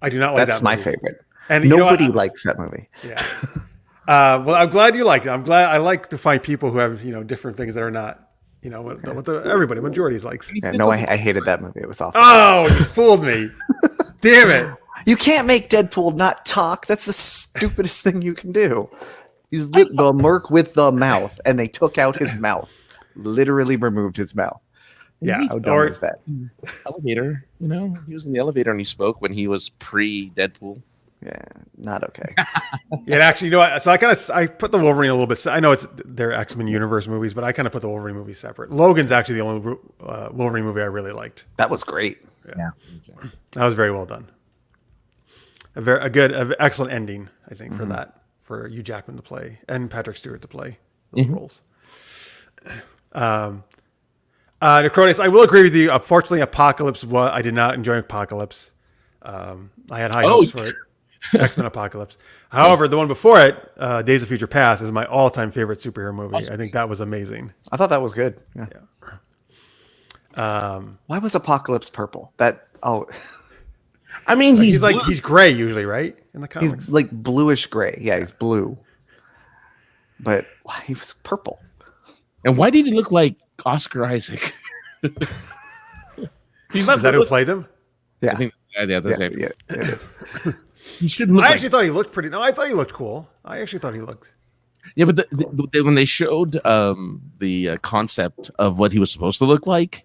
I do not like That's that my movie. favorite. And nobody likes that movie. Yeah. Well, I'm glad you like it. I'm glad. I like to find people who have different things that are not what everybody majorities likes. Yeah, no, I hated that movie. It was awful. Oh, you fooled me! Damn it! You can't make Deadpool not talk. That's the stupidest thing you can do. He's the merc with the mouth, and they took out his mouth. Literally removed his mouth. Yeah. How dumb is that? Elevator. He was in the elevator and he spoke when he was pre-Deadpool. Yeah, not okay. Yeah, actually, So I put the Wolverine a little bit. I know they're X-Men universe movies, but I kind of put the Wolverine movies separate. Logan's actually the only Wolverine movie I really liked. That was great. Yeah. That was very well done. An excellent ending, I think, for that, for Hugh Jackman to play and Patrick Stewart to play those roles. Necronis, I will agree with you. Unfortunately, Apocalypse. I did not enjoy Apocalypse. I had high hopes for it. X-Men Apocalypse. However, the one before it, Days of Future Past, is my all-time favorite superhero movie. I think that was amazing. I thought that was good. Yeah. Why was Apocalypse purple? I mean, he's gray usually, right? In the comics, he's like bluish gray. Yeah, he's blue. But why he was purple? And why did he look like Oscar Isaac? Is that who played him? Yeah, I think it is. He shouldn't look. I actually thought he looked pretty. No, I thought he looked cool. I actually thought he looked. Yeah, but when they showed the concept of what he was supposed to look like,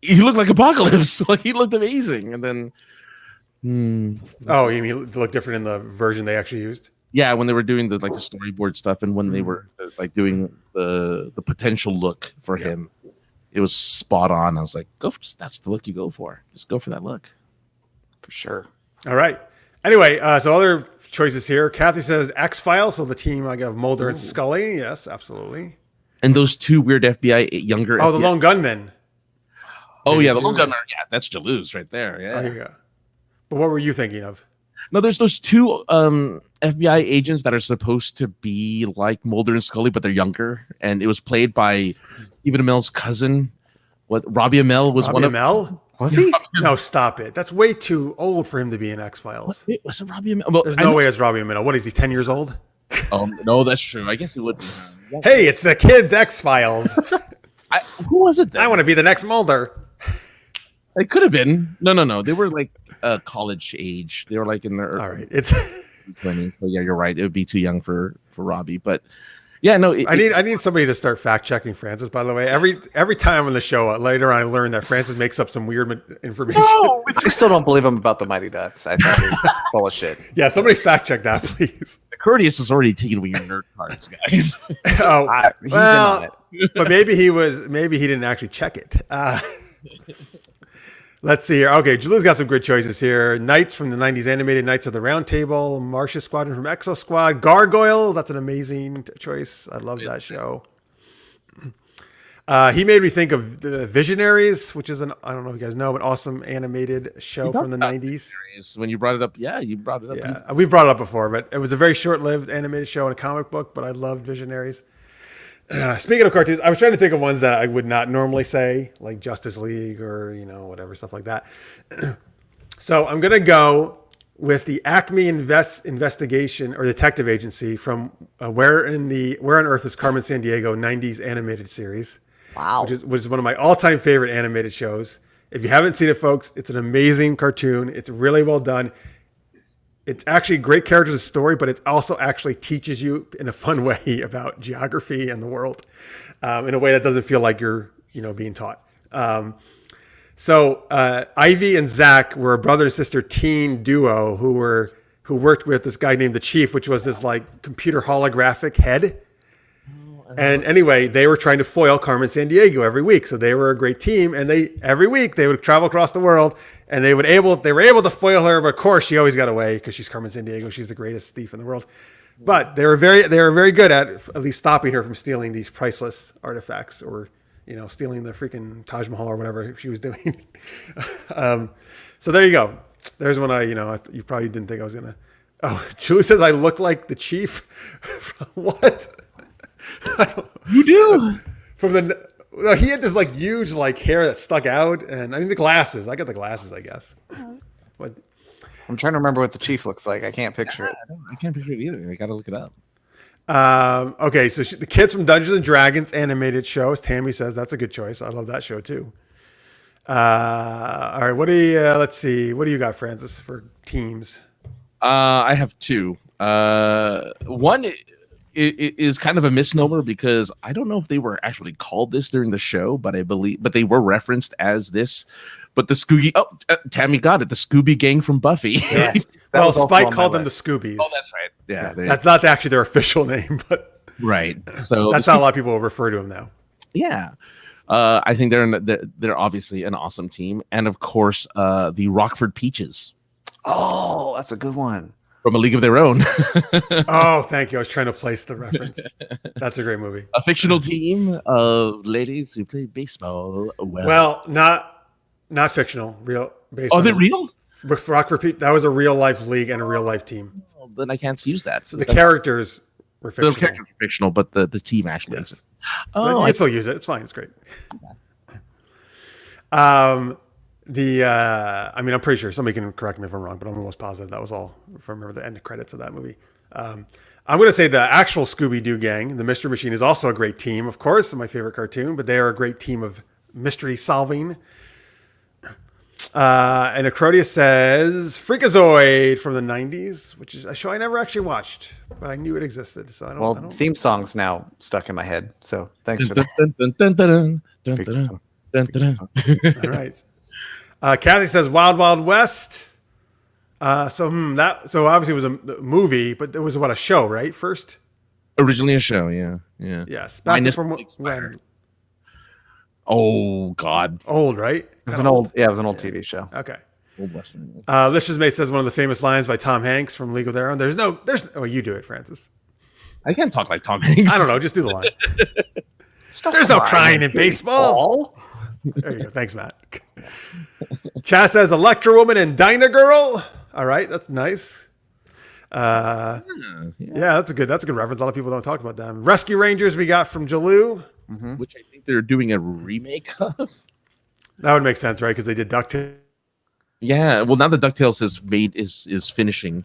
he looked like Apocalypse. Like he looked amazing, and then. Oh, you mean he looked different in the version they actually used? Yeah, when they were doing the storyboard stuff, and when they were doing the potential look for him, it was spot on. I was like, that's the look you go for. Just go for that look. For sure. All right. Anyway, so other choices here. Kathy says X-Files, so the team I got Mulder and Scully. Yes, absolutely. And those two weird FBI younger. Oh, the Lone Gunmen. Oh Maybe yeah, the two? little gunner. Yeah, that's Jaluz right there. Oh, Yeah. here you go. But what were you thinking of? No, there's those two FBI agents that are supposed to be like Mulder and Scully, but they're younger, and it was played by Stephen Amell's cousin. What Robbie Amell was Robbie one Amell? Was he? No, stop it. That's way too old for him to be in X-Files. of. Was it Robbie Amell? Well, There's I no know- way it's Robbie Amell. What is he, 10 years old? No, that's true. I guess it would be. Hey, it's the kids X-Files. Who was it then? I want to be the next Mulder. It could have been. No. They were like college age. They were like in their All right. It's 20s. So yeah, you're right. It would be too young for Robbie. But yeah, no. I need somebody to start fact checking Francis, by the way. Every time on the show, later on I learn that Francis makes up some weird information. No, I still don't believe him about the Mighty Ducks. I think he's full of shit. Yeah, somebody fact check that, please. Courteous has already taken away your nerd cards, guys. Oh, He's well, in on it. but maybe he didn't actually check it. Let's see here. Okay, Julie's got some good choices here. Knights from the 90s animated Knights of the Round Table, Marcia Squadron from Exo Squad, Gargoyles. That's an amazing choice. I love that show. He made me think of the Visionaries, which is I don't know if you guys know, an awesome animated show from the 90s. When you brought it up, you brought it up. Yeah, we've brought it up before, but it was a very short-lived animated show and a comic book, but I loved Visionaries. Speaking of cartoons, I was trying to think of ones that I would not normally say, like Justice League or, whatever, stuff like that. So I'm going to go with the Acme Investigation or Detective Agency from Where on Earth is Carmen Sandiego 90s animated series. Wow. Which is one of my all-time favorite animated shows. If you haven't seen it, folks, it's an amazing cartoon. It's really well done. It's actually a great character's story, but it also actually teaches you in a fun way about geography and the world in a way that doesn't feel like you're, being taught. So Ivy and Zack were a brother and sister teen duo who worked with this guy named the Chief, which was this like computer holographic head. And anyway, they were trying to foil Carmen Sandiego every week. So they were a great team, and every week they would travel across the world, and they were able to foil her. But of course, she always got away because she's Carmen Sandiego. She's the greatest thief in the world. But they were very good at least stopping her from stealing these priceless artifacts, or stealing the freaking Taj Mahal or whatever she was doing. So there you go. There's one you probably didn't think I was gonna. Oh, Julie says I look like the Chief. What? You do. He had this like huge like hair that stuck out, and I mean the glasses. I got the glasses, I guess. But I'm trying to remember what the Chief looks like. I can't picture it. I can't picture it either. I gotta look it up. Okay, so the kids from Dungeons and Dragons animated shows. Tammy says that's a good choice. I love that show too. All right, let's see. What do you got, Francis, for teams? I have two. One is kind of a misnomer because I don't know if they were actually called this during the show, but they were referenced as this. But the Scooby, Tammy got it. The Scooby Gang from Buffy. Yes. Well, Spike called them the Scoobies. Oh, that's right. Yeah, that's not actually their official name, but right. So that's how a lot of people refer to them now. Yeah, I think they're obviously an awesome team, and of course, the Rockford Peaches. Oh, that's a good one. From A League of Their Own. Oh, thank you. I was trying to place the reference. That's a great movie. A fictional team of ladies who play baseball. Well, not fictional. Real. Based Are they real? Rockford Pete. That was a real life league and a real life team. Well, then I can't use that. So the characters were fictional. The characters were fictional, but the team actually Yes. is. But Oh, you can still use it. It's fine. It's great. I'm pretty sure somebody can correct me if I'm wrong, but I'm almost positive that was all. If I remember the end credits of that movie. I'm going to say the actual Scooby-Doo gang, the Mystery Machine, is also a great team. Of course, my favorite cartoon, but they are a great team of mystery solving. And Acrodius says Freakazoid from the 90s, which is a show I never actually watched, but I knew it existed. So I don't. Theme song's now stuck in my head. So thanks for that. All right. Kathy says Wild Wild West. So obviously it was a movie, but it was a show, right? First. Originally a show, yeah. Yes. Back from when? Oh God. Old, right? It was an old TV show. Okay. Old Western. Licious Mate says one of the famous lines by Tom Hanks from League of Their Own. You do it, Francis. I can't talk like Tom Hanks. I don't know. Just do the line. There's no crying in baseball. There you go. Thanks, Matt. Chaz says Electra Woman and Dyna Girl. All right, that's nice. Yeah, that's a good reference. A lot of people don't talk about them. Rescue Rangers we got from Jaloo, which I think they're doing a remake of. That would make sense, right? Because they did DuckTales. Yeah, well, now the DuckTales is finishing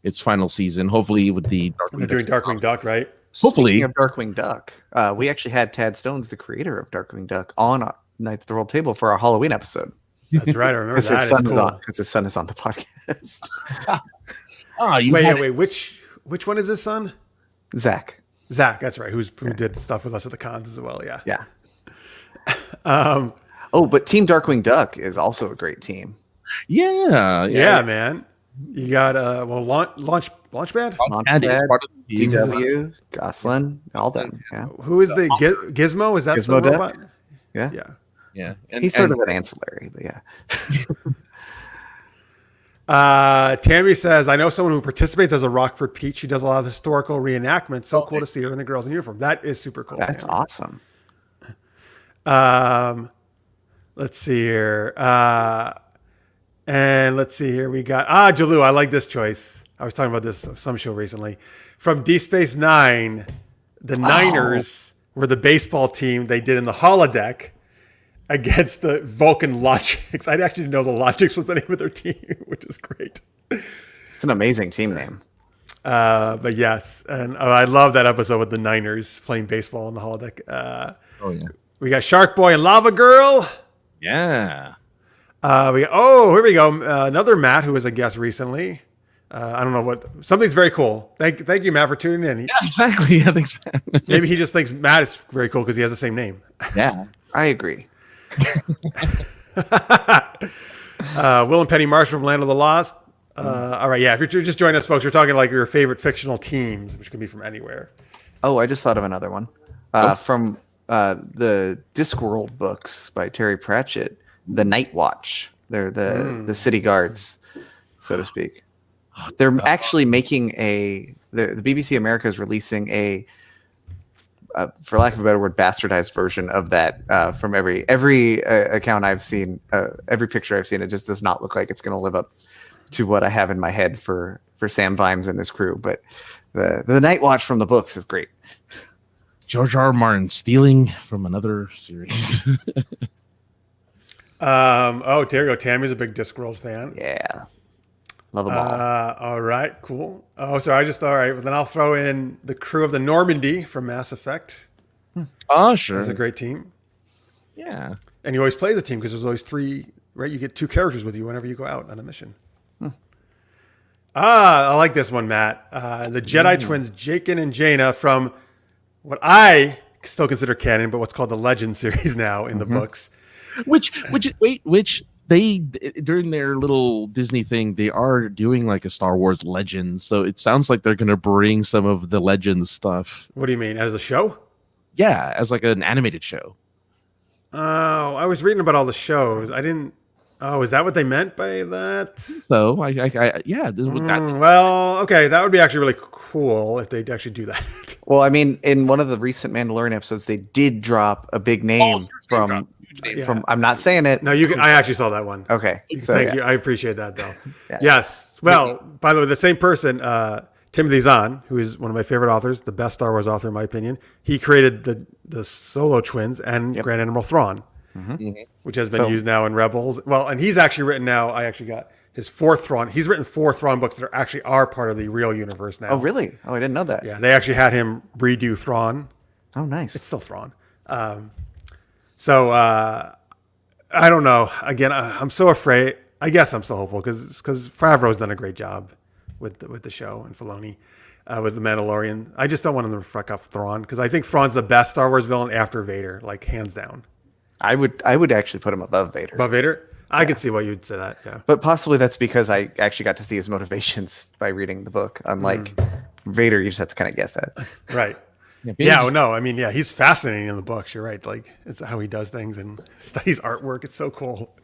its final season. Hopefully, with the They're doing Darkwing Duck, right? Hopefully. Speaking of Darkwing Duck, we actually had Tad Stones, the creator of Darkwing Duck, on Knights of the Roll Table for our Halloween episode. That's right. I remember that. Because his son is on the podcast. Wait. Which one is his son? Zach. That's right. Who did stuff with us at the cons as well? Yeah. Yeah. But Team Darkwing Duck is also a great team. Yeah, man. You got Launchpad, Launchpad, DW, Goslin, all them. Yeah. Who is the Gizmo? Is that Gizmo the robot? Yeah. He's sort of an ancillary, but yeah. Tammy says, I know someone who participates as a Rockford Peach. She does a lot of historical reenactments. So cool to see her and the girls in uniform. That is super cool. That's awesome. Let's see here. And let's see here. We got Jaloo. I like this choice. I was talking about this on some show recently. From Deep Space Nine, the Niners were the baseball team they did in the holodeck against the Vulcan Logics. I actually didn't know the Logics was the name of their team, which is great. It's an amazing team name. But yes, and I love that episode with the Niners playing baseball in the holodeck. We got Shark Boy and Lava Girl. Yeah. Here we go. Another Matt who was a guest recently. I don't know something's very cool. Thank you, Matt, for tuning in. Yeah, exactly. Yeah, thanks, Matt. Maybe he just thinks Matt is very cool because he has the same name. Yeah, I agree. Will and Penny Marshall from Land of the Lost. All right, yeah. If you're just joining us, folks, we're talking like your favorite fictional teams, which can be from anywhere. Oh, I just thought of another one from the Discworld books by Terry Pratchett. The Night Watch. They're the city guards, so to speak. They're actually making the BBC America is releasing a, for lack of a better word, bastardized version of that. From every account I've seen, every picture I've seen, it just does not look like it's going to live up to what I have in my head for Sam Vimes and his crew. But the Night Watch from the books is great. George R. R. Martin stealing from another series. There you go. Tammy's a big Discworld fan. Yeah. Love them all. All right, cool. All right. Well, then I'll throw in the crew of the Normandy from Mass Effect. Oh, sure. It's a great team. Yeah. And you always play as a team because there's always three, right? You get two characters with you whenever you go out on a mission. I like this one, Matt. The Jedi twins, Jaken and Jaina, from what I still consider canon, but what's called the Legend series now in the books. Which they, during their little Disney thing, they are doing like a Star Wars Legends. So it sounds like they're going to bring some of the Legends stuff. What do you mean? As a show? Yeah, as like an animated show. Oh, I was reading about all the shows. I didn't. Oh, is that what they meant by that? So well, okay, that would be actually really cool if they'd actually do that. Well, I mean, in one of the recent Mandalorian episodes, they did drop a big name from. I'm not saying it. No, I actually saw that one. Okay, so, thank you. I appreciate that, though. Yeah. Yes. Well, by the way, the same person, Timothy Zahn, who is one of my favorite authors, the best Star Wars author in my opinion. He created the Solo twins and Grand Admiral Thrawn, which has been used now in Rebels. Well, and he's actually written now. I actually got his fourth Thrawn. He's written 4 Thrawn books that are part of the real universe now. Oh, really? Oh, I didn't know that. Yeah, they actually had him redo Thrawn. Oh, nice. It's still Thrawn. So I don't know. Again, I'm so afraid. I guess I'm still hopeful because Favreau's done a great job with the show and Filoni with the Mandalorian. I just don't want him to fuck up Thrawn because I think Thrawn's the best Star Wars villain after Vader, like hands down. I would actually put him above Vader. Above Vader? I could see why you'd say that. Yeah, but possibly that's because I actually got to see his motivations by reading the book. Unlike Vader, you just have to kind of guess that. Right. I mean, he's fascinating in the books. You're right. Like, it's how he does things and studies artwork. It's so cool.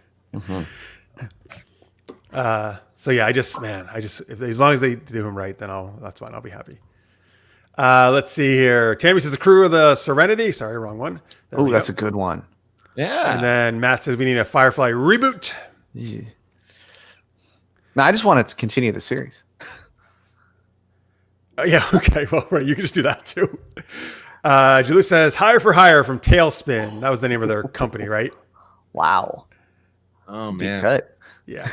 So yeah, I just, as long as they do him right, then that's fine. I'll be happy. Let's see here. Tammy says the crew of the Serenity. Sorry, wrong one. Oh, that's a good one. Yeah. And then Matt says we need a Firefly reboot. Yeah. No, I just want to continue the series. Yeah, okay. Well, right. You can just do that too. Julie says Hire for Hire from Tailspin. That was the name of their company, right? Wow. Oh, Deep man. cut. Yeah.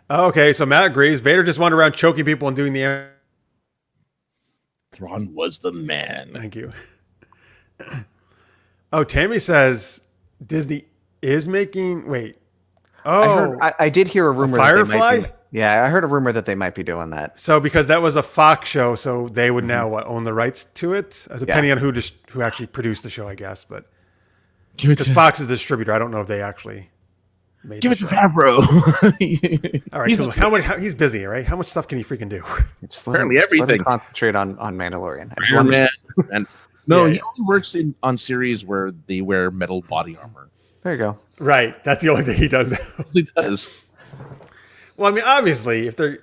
Okay, so Matt agrees. Vader just wandered around choking people and doing the... Thrawn was the man. Thank you. Oh, Tammy says Disney is making... Wait. Oh. I did hear a rumor. Firefly? I heard a rumor that they might be doing that. So because that was a Fox show, so they would now own the rights to it, depending on who actually produced the show, I guess. But because Fox is the distributor, I don't know if they actually made Give the it to show. Favreau. All right, so look, he's busy, right? How much stuff can he freaking do? Just Apparently let him everything. concentrate on Mandalorian. I just Iron want- Man. And no, Yeah, he only works on series where they wear metal body armor. There you go. Right, that's the only thing he does now. He does. Well, I mean, obviously, if they're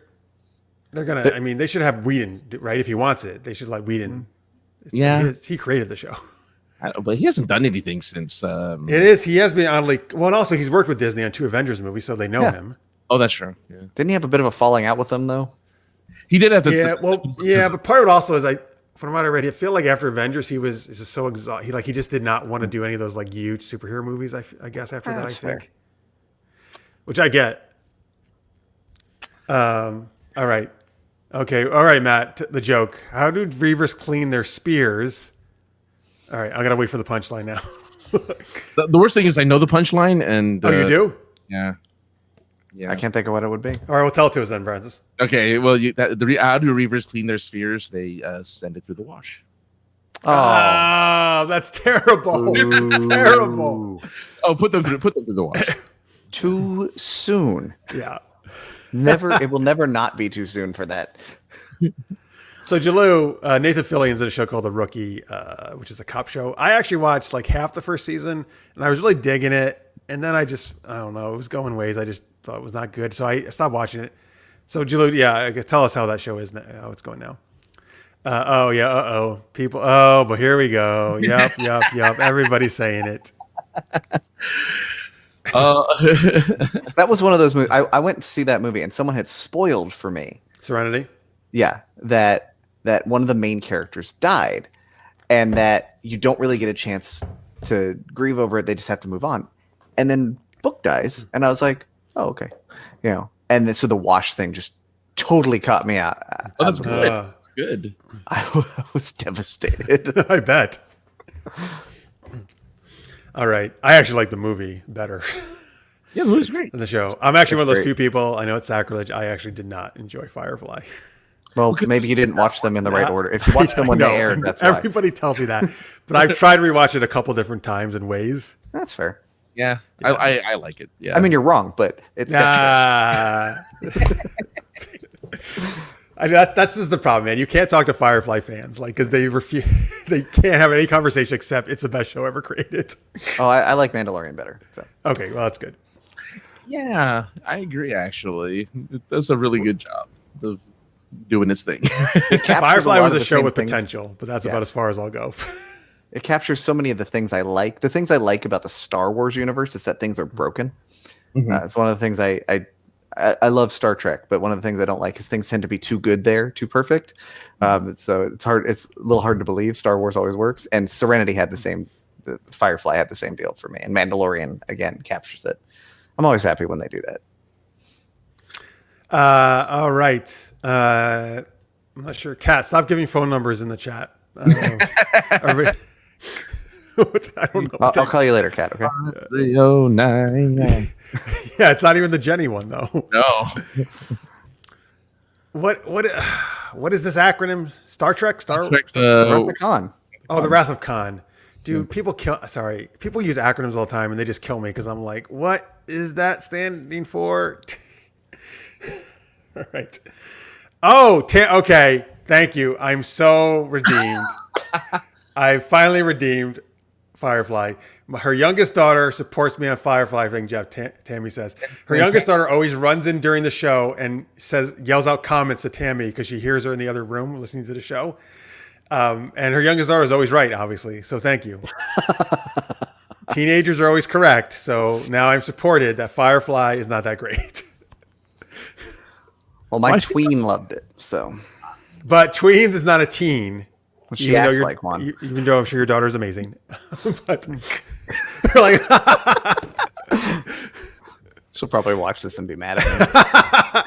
gonna, I mean, they should have Whedon, right? If he wants it, they should let Whedon. Yeah. He created the show. But he hasn't done anything since. It is. He has been oddly. Well, and also he's worked with Disney on 2 Avengers movies, so they know him. Oh, that's true. Yeah. Didn't he have a bit of a falling out with them though? He did have to. Yeah, well, yeah, but part of it also is from what I read, I feel like after Avengers, he was just so exhausted. He just did not want to do any of those like huge superhero movies. I guess after that, That's I think, fair. which I get. All right, okay, all right, Matt. The joke: how do Reavers clean their spears? All right, I gotta wait for the punchline now. The worst thing is I know the punchline, and Oh, you do? Yeah. Yeah. I can't think of what it would be. All right, well, tell it to us then, Francis. Okay. Well, how do Reavers clean their spheres? They send it through the wash. Oh, that's terrible. That's terrible. Oh, put them through the wash. Too soon. Yeah. It will never not be too soon for that. So Jalou, Nathan Fillion's in a show called The Rookie, which is a cop show. I actually watched like half the first season, and I was really digging it. And then I don't know, it was going ways. I just thought it was not good, so I stopped watching it. So Jalou, yeah, tell us how that show is, how it's going now. People. Oh, but here we go. Yep. Everybody's saying it. That was one of those movies. I went to see that movie, and someone had spoiled for me. Serenity. Yeah, that one of the main characters died, and that you don't really get a chance to grieve over it. They just have to move on. And then Book dies, and I was like, "Oh, okay," And then, so the wash thing just totally caught me out. Oh, that's good. That's good. I was devastated. I bet. All right, I actually like the movie better Yeah, it was great. than the show. I'm actually one of those great. few people. I know it's sacrilege. I actually did not enjoy Firefly. Well, maybe you didn't watch them in the right order. If you watched them when I they know. aired, that's why. Everybody tells me that, but I've tried to rewatch it a couple different times and ways. That's fair. Yeah, I like it. Yeah. I mean, you're wrong, but it's That's just the problem, man. You can't talk to Firefly fans, like, because they refuse. They can't have any conversation except it's the best show ever created. Oh, I like Mandalorian better. So. Okay, well, that's good. Yeah, I agree. Actually, it does a really good job of doing its thing. Firefly was a the show same with things. potential, but that's about as far as I'll go. It captures so many of the things I like. The things I like about the Star Wars universe is that things are broken. Mhm. It's one of the things I love Star Trek, but one of the things I don't like is things tend to be too good there, too perfect. So it's hard. It's a little hard to believe Star Wars always works. And Serenity had the same. Firefly had the same deal for me, and Mandalorian again captures it. I'm always happy when they do that. All right. I'm not sure. Kat, stop giving phone numbers in the chat. I don't know. I'll call you later, Kat. Okay. 3099. Yeah, it's not even the Jenny one though. No. What is this acronym? Star Trek? Wrath of Khan. Oh, the Wrath of Khan. Dude, people use acronyms all the time and they just kill me because I'm like, what is that standing for? All right. Oh, okay. Thank you. I'm so redeemed. I finally redeemed Firefly. Her youngest daughter supports me on Firefly thing, Jeff. Tammy says. Her youngest daughter always runs in during the show and yells out comments to Tammy because she hears her in the other room listening to the show. And her youngest daughter is always right, obviously. So thank you. Teenagers are always correct. So now I'm supported that Firefly is not that great. Well, my tween loved it, so. But tweens is not a teen. Well, she acts like one. Even though I'm sure your daughter is amazing. But you're like, she'll probably watch this and be mad at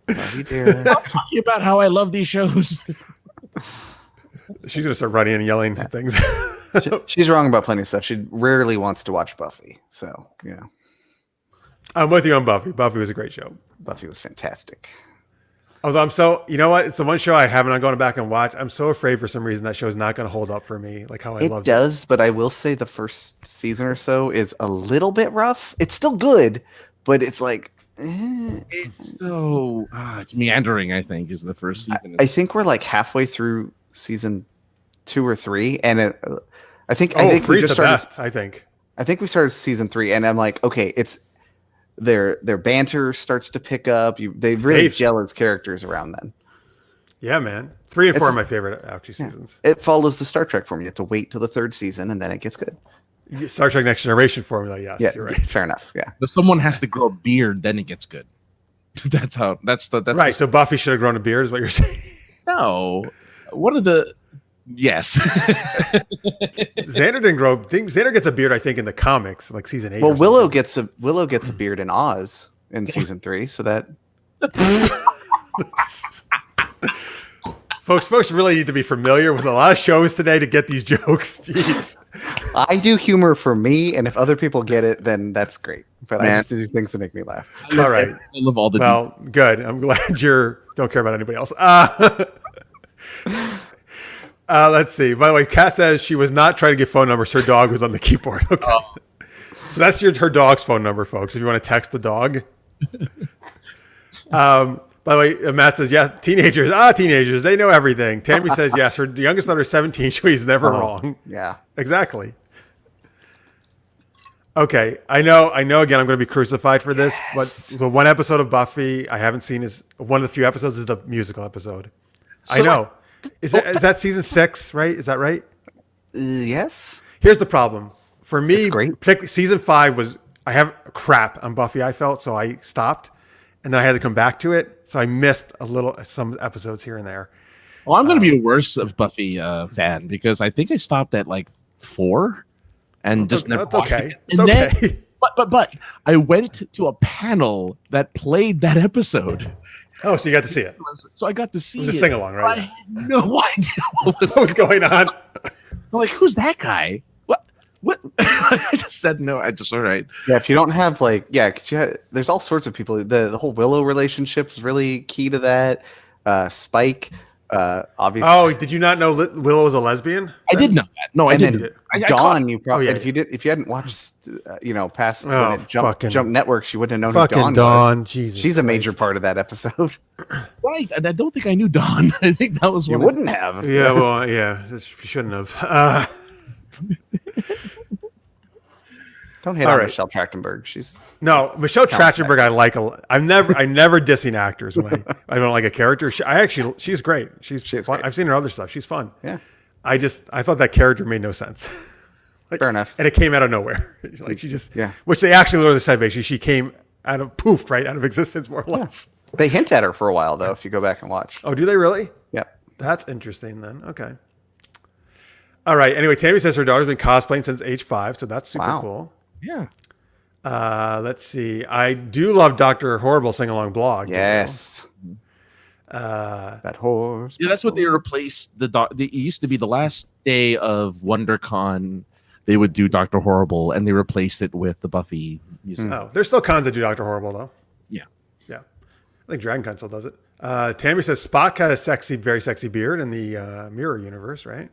me. Love you, dear. I'm talking about how I love these shows. She's going to start running and yelling at things. She's wrong about plenty of stuff. She rarely wants to watch Buffy. So, I'm with you on Buffy. Buffy was a great show. Buffy was fantastic. Although I'm so, you know what? It's the one show I haven't gone back and watched. I'm so afraid for some reason that show is not going to hold up for me like how I loved it. It does, but I will say the first season or so is a little bit rough. It's still good, but it's like... It's so... it's meandering, I think, is the first season. I think we're like halfway through season 2 or 3, and I think we just started... best, I think we started season 3, and I'm like, okay, it's... Their banter starts to pick up. They really gel as characters around then. Yeah, man. 3 and 4 are my favorite actually seasons. It follows the Star Trek formula. You have to wait till the 3rd season and then it gets good. Star Trek Next Generation formula, yes. Yeah, you're right. Fair enough. Yeah. But someone has to grow a beard, then it gets good. That's right. So Buffy should have grown a beard, is what you're saying. Oh. No. What are the... Yes. Xander didn't grow. Xander gets a beard, I think, in the comics, like season 8. Well, Willow gets a beard in Oz in season 3, so that folks really need to be familiar with a lot of shows today to get these jokes. Jeez. I do humor for me, and if other people get it, then that's great. But I just do things to make me laugh. All right. I love all the well, good. I'm glad you don't care about anybody else. Let's see. By the way, Kat says she was not trying to get phone numbers. Her dog was on the keyboard. Okay. Oh. So that's her dog's phone number, folks, if you want to text the dog. By the way, Matt says, yeah, teenagers. Teenagers. They know everything. Tammy says, yes, her youngest daughter is 17. She's never wrong. Yeah. Exactly. Okay. I know, again, I'm going to be crucified for this, but the one episode of Buffy I haven't seen is one of the few episodes is the musical episode. So I know. Is that season 6, right? Is that right? Yes. Here's the problem. For me, particularly season 5 I have crap on Buffy, I felt, so I stopped. And then I had to come back to it. So I missed some episodes here and there. Well, I'm going to be the worst of Buffy fan because I think I stopped at like 4 and just never watched okay. it. It's okay. Then, but I went to a panel that played that episode. Oh, so you got to see it. So I got to see it. It was a sing-along, right? I had no idea what was going on. I'm like, who's that guy? What? I just said no. I just, all right. Yeah, if you don't have there's all sorts of people. The whole Willow relationship is really key to that. Spike, obviously. Oh, did you not know Willow was a lesbian? I did know that. No, I didn't. Dawn, you probably if you hadn't watched, past when it Jump Networks, you wouldn't have known who Dawn was. Jesus She's a major part of that episode. Right, and I don't think I knew Dawn. I think that was you wouldn't have. Yeah, well, yeah, you shouldn't have. Don't hate on Michelle Trachtenberg. Michelle Trachtenberg. I like. I'm never dissing actors when I don't like a character. She's great. She's fun. Great. I've seen her other stuff. She's fun. Yeah. I thought that character made no sense. Fair enough. And it came out of nowhere. Which they actually literally said basically she came out of existence more or less. They hint at her for a while though. If you go back and watch. Oh, do they really? Yep. That's interesting then. Okay. All right. Anyway, Tammy says her daughter's been cosplaying since age 5, so that's super cool. Yeah. Let's see. I do love Dr. Horrible sing-along blog. Yes. That horse. Yeah, that's what they replaced. It used to be the last day of WonderCon. They would do Dr. Horrible, and they replaced it with the Buffy music. Oh, there's still cons that do Dr. Horrible, though. Yeah. Yeah. I think Dragon Con still does it. Tammy says Spock had a very sexy beard in the Mirror universe, right?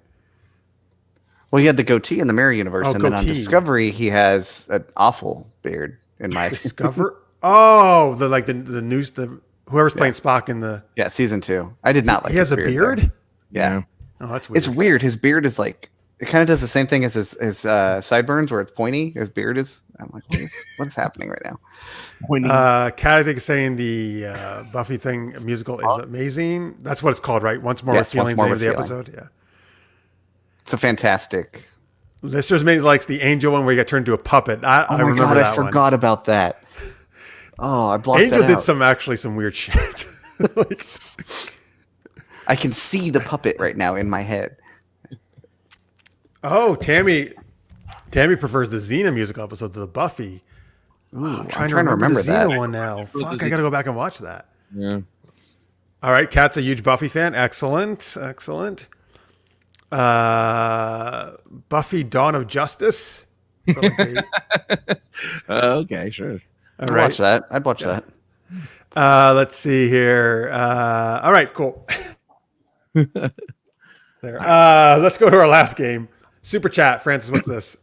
Well, he had the goatee in the Mirror universe, and then on Discovery, he has an awful beard. In my Discover. Oh, the news. Whoever's playing Spock in the season 2. I did not like. He has a beard. Yeah. Oh, that's weird. It's weird. His beard is like It kind of does the same thing as his sideburns, where it's pointy. His beard is. I'm like, what is happening right now? Pointing. Kat, I think is saying the Buffy thing musical is amazing. That's what it's called, right? Once More Yes, with Once Feelings, More name of with the Feeling. episode. Yeah. It's a fantastic. Listeners maybe likes the angel one where you got turned into a puppet. I Oh my remember god, that I forgot about that. Oh, I blocked Angel that did out. some weird shit. Like, I can see the puppet right now in my head. oh, Tammy prefers the Xena musical episode to the Buffy. Ooh, I'm trying to remember the that. Xena one now. Fuck, I gotta go back and watch that. Yeah. All right, Kat's a huge Buffy fan. Excellent. Buffy Dawn of Justice. So like Okay, sure. all I'd right. watch that. I'd watch that. Let's see here. All right, cool. There. Let's go to our last game. Super chat. Francis, what's this?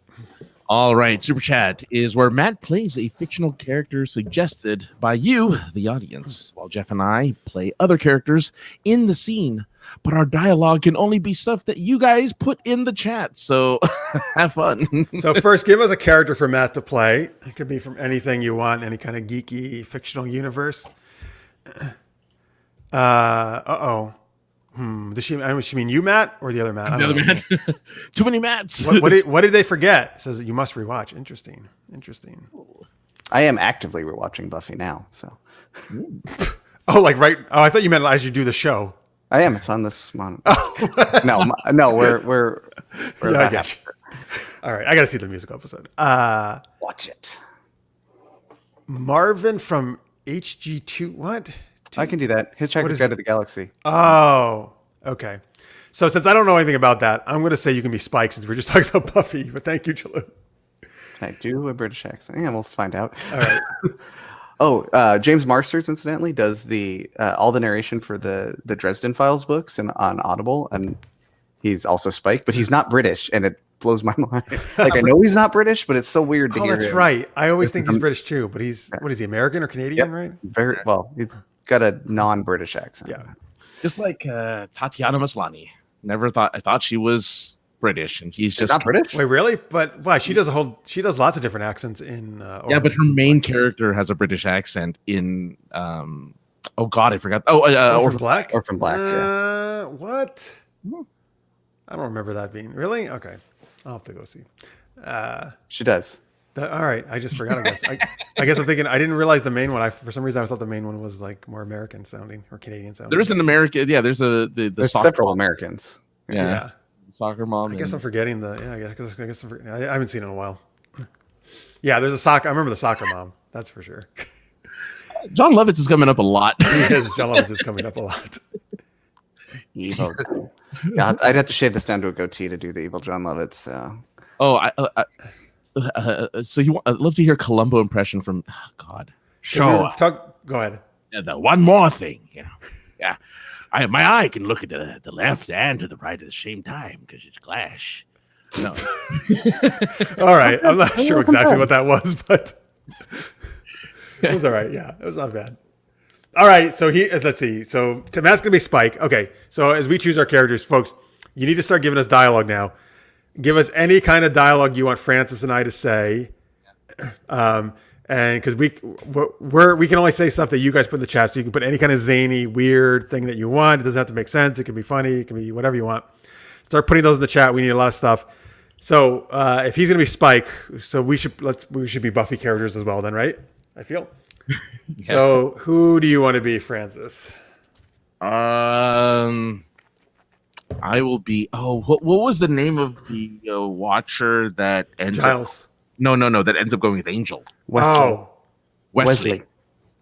All right, Super Chat is where Matt plays a fictional character suggested by you, the audience, while Jeff and I play other characters in the scene. But our dialogue can only be stuff that you guys put in the chat. So have fun. So first, give us a character for Matt to play. It could be from anything you want, any kind of geeky fictional universe. Does she mean you, Matt, or the other Matt? I The don't other know. Matt. Too many Matts. What did they forget? It says that you must rewatch. Interesting. I am actively rewatching Buffy now, so Oh, like right. Oh, I thought you meant as you do the show. I am. It's on this month. No, we're Yeah, I about got half- you. All right, I got to see the musical episode. watch it. Marvin from HG2. What? I can do that. Hitchhiker's Guide to the Galaxy. Oh, okay. So since I don't know anything about that, I'm going to say you can be Spike since we're just talking about Buffy. But thank you, Jalou. Can I do a British accent? Yeah, we'll find out. All right. James Marsters, incidentally, does the all the narration for the Dresden Files books and on Audible, and he's also Spike, but he's not British, and it blows my mind. Like I know he's not British, but it's so weird to Oh, hear that's him. right. I always think he's British too, but he's what is he, American or Canadian, right? Very well. He's got a non-British accent. Yeah. Just like Tatiana Maslany. I thought she was British, and she's She's just not British. Wait, really? But why? She does lots of different accents in. Yeah, but her main character has a British accent in. Oh God, I forgot. Orphan Black. Orphan Black. Yeah. What? I don't remember that being really okay. I'll have to go see. She does. All right, I just forgot. I guess I'm thinking. I didn't realize the main one. For some reason, I thought the main one was like more American sounding or Canadian sounding. There is an American. Yeah, there's the There's soccer several mom. Americans. Yeah, soccer mom. I guess I'm forgetting the. Yeah, I guess I haven't seen it in a while. Yeah, there's a soccer. I remember the soccer mom. That's for sure. John Lovitz is coming up a lot. Because John Lovitz is coming up a lot. Evil. Yeah, I'd have to shave this down to a goatee to do the evil John Lovitz. So. Oh, I'd love to hear Columbo impression from God. Sure. Go ahead. One more thing, yeah. My eye can look at the left and to the right at the same time because it's glass. No. All right. I'm not sure exactly what that was, but it was all right. Yeah, it was not bad. All right. So let's see. So Matt's gonna be Spike. Okay. So as we choose our characters, folks, you need to start giving us dialogue now. Give us any kind of dialogue you want Francis and I to say. And because we can only say stuff that you guys put in the chat, so you can put any kind of zany, weird thing that you want. It doesn't have to make sense. It can be funny. It can be whatever you want. Start putting those in the chat. We need a lot of stuff. So if he's gonna be Spike, so we should be Buffy characters as well. Then, right? I feel. Yeah. So who do you want to be, Francis? I will be. Oh, what was the name of the Watcher that ends Giles? No. That ends up going with Angel. Wesley. Oh, Wesley.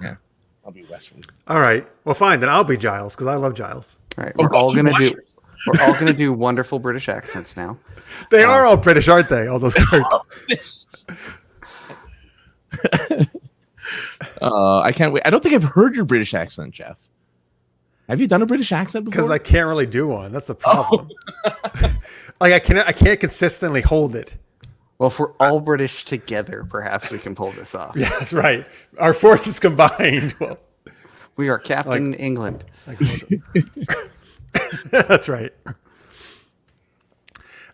Yeah, I'll be Wesley. all right. Well, fine. Then I'll be Giles because I love Giles. All right, we're all gonna do wonderful British accents now. They are all British, aren't they? All those characters. I can't wait. I don't think I've heard your British accent, Jeff. Have you done a British accent before? Because I can't really do one. That's the problem. Like I can't consistently hold it. Well, if we're all British together, perhaps we can pull this off. Yeah, that's right. Our forces combined. Well, We are Captain England. that's right.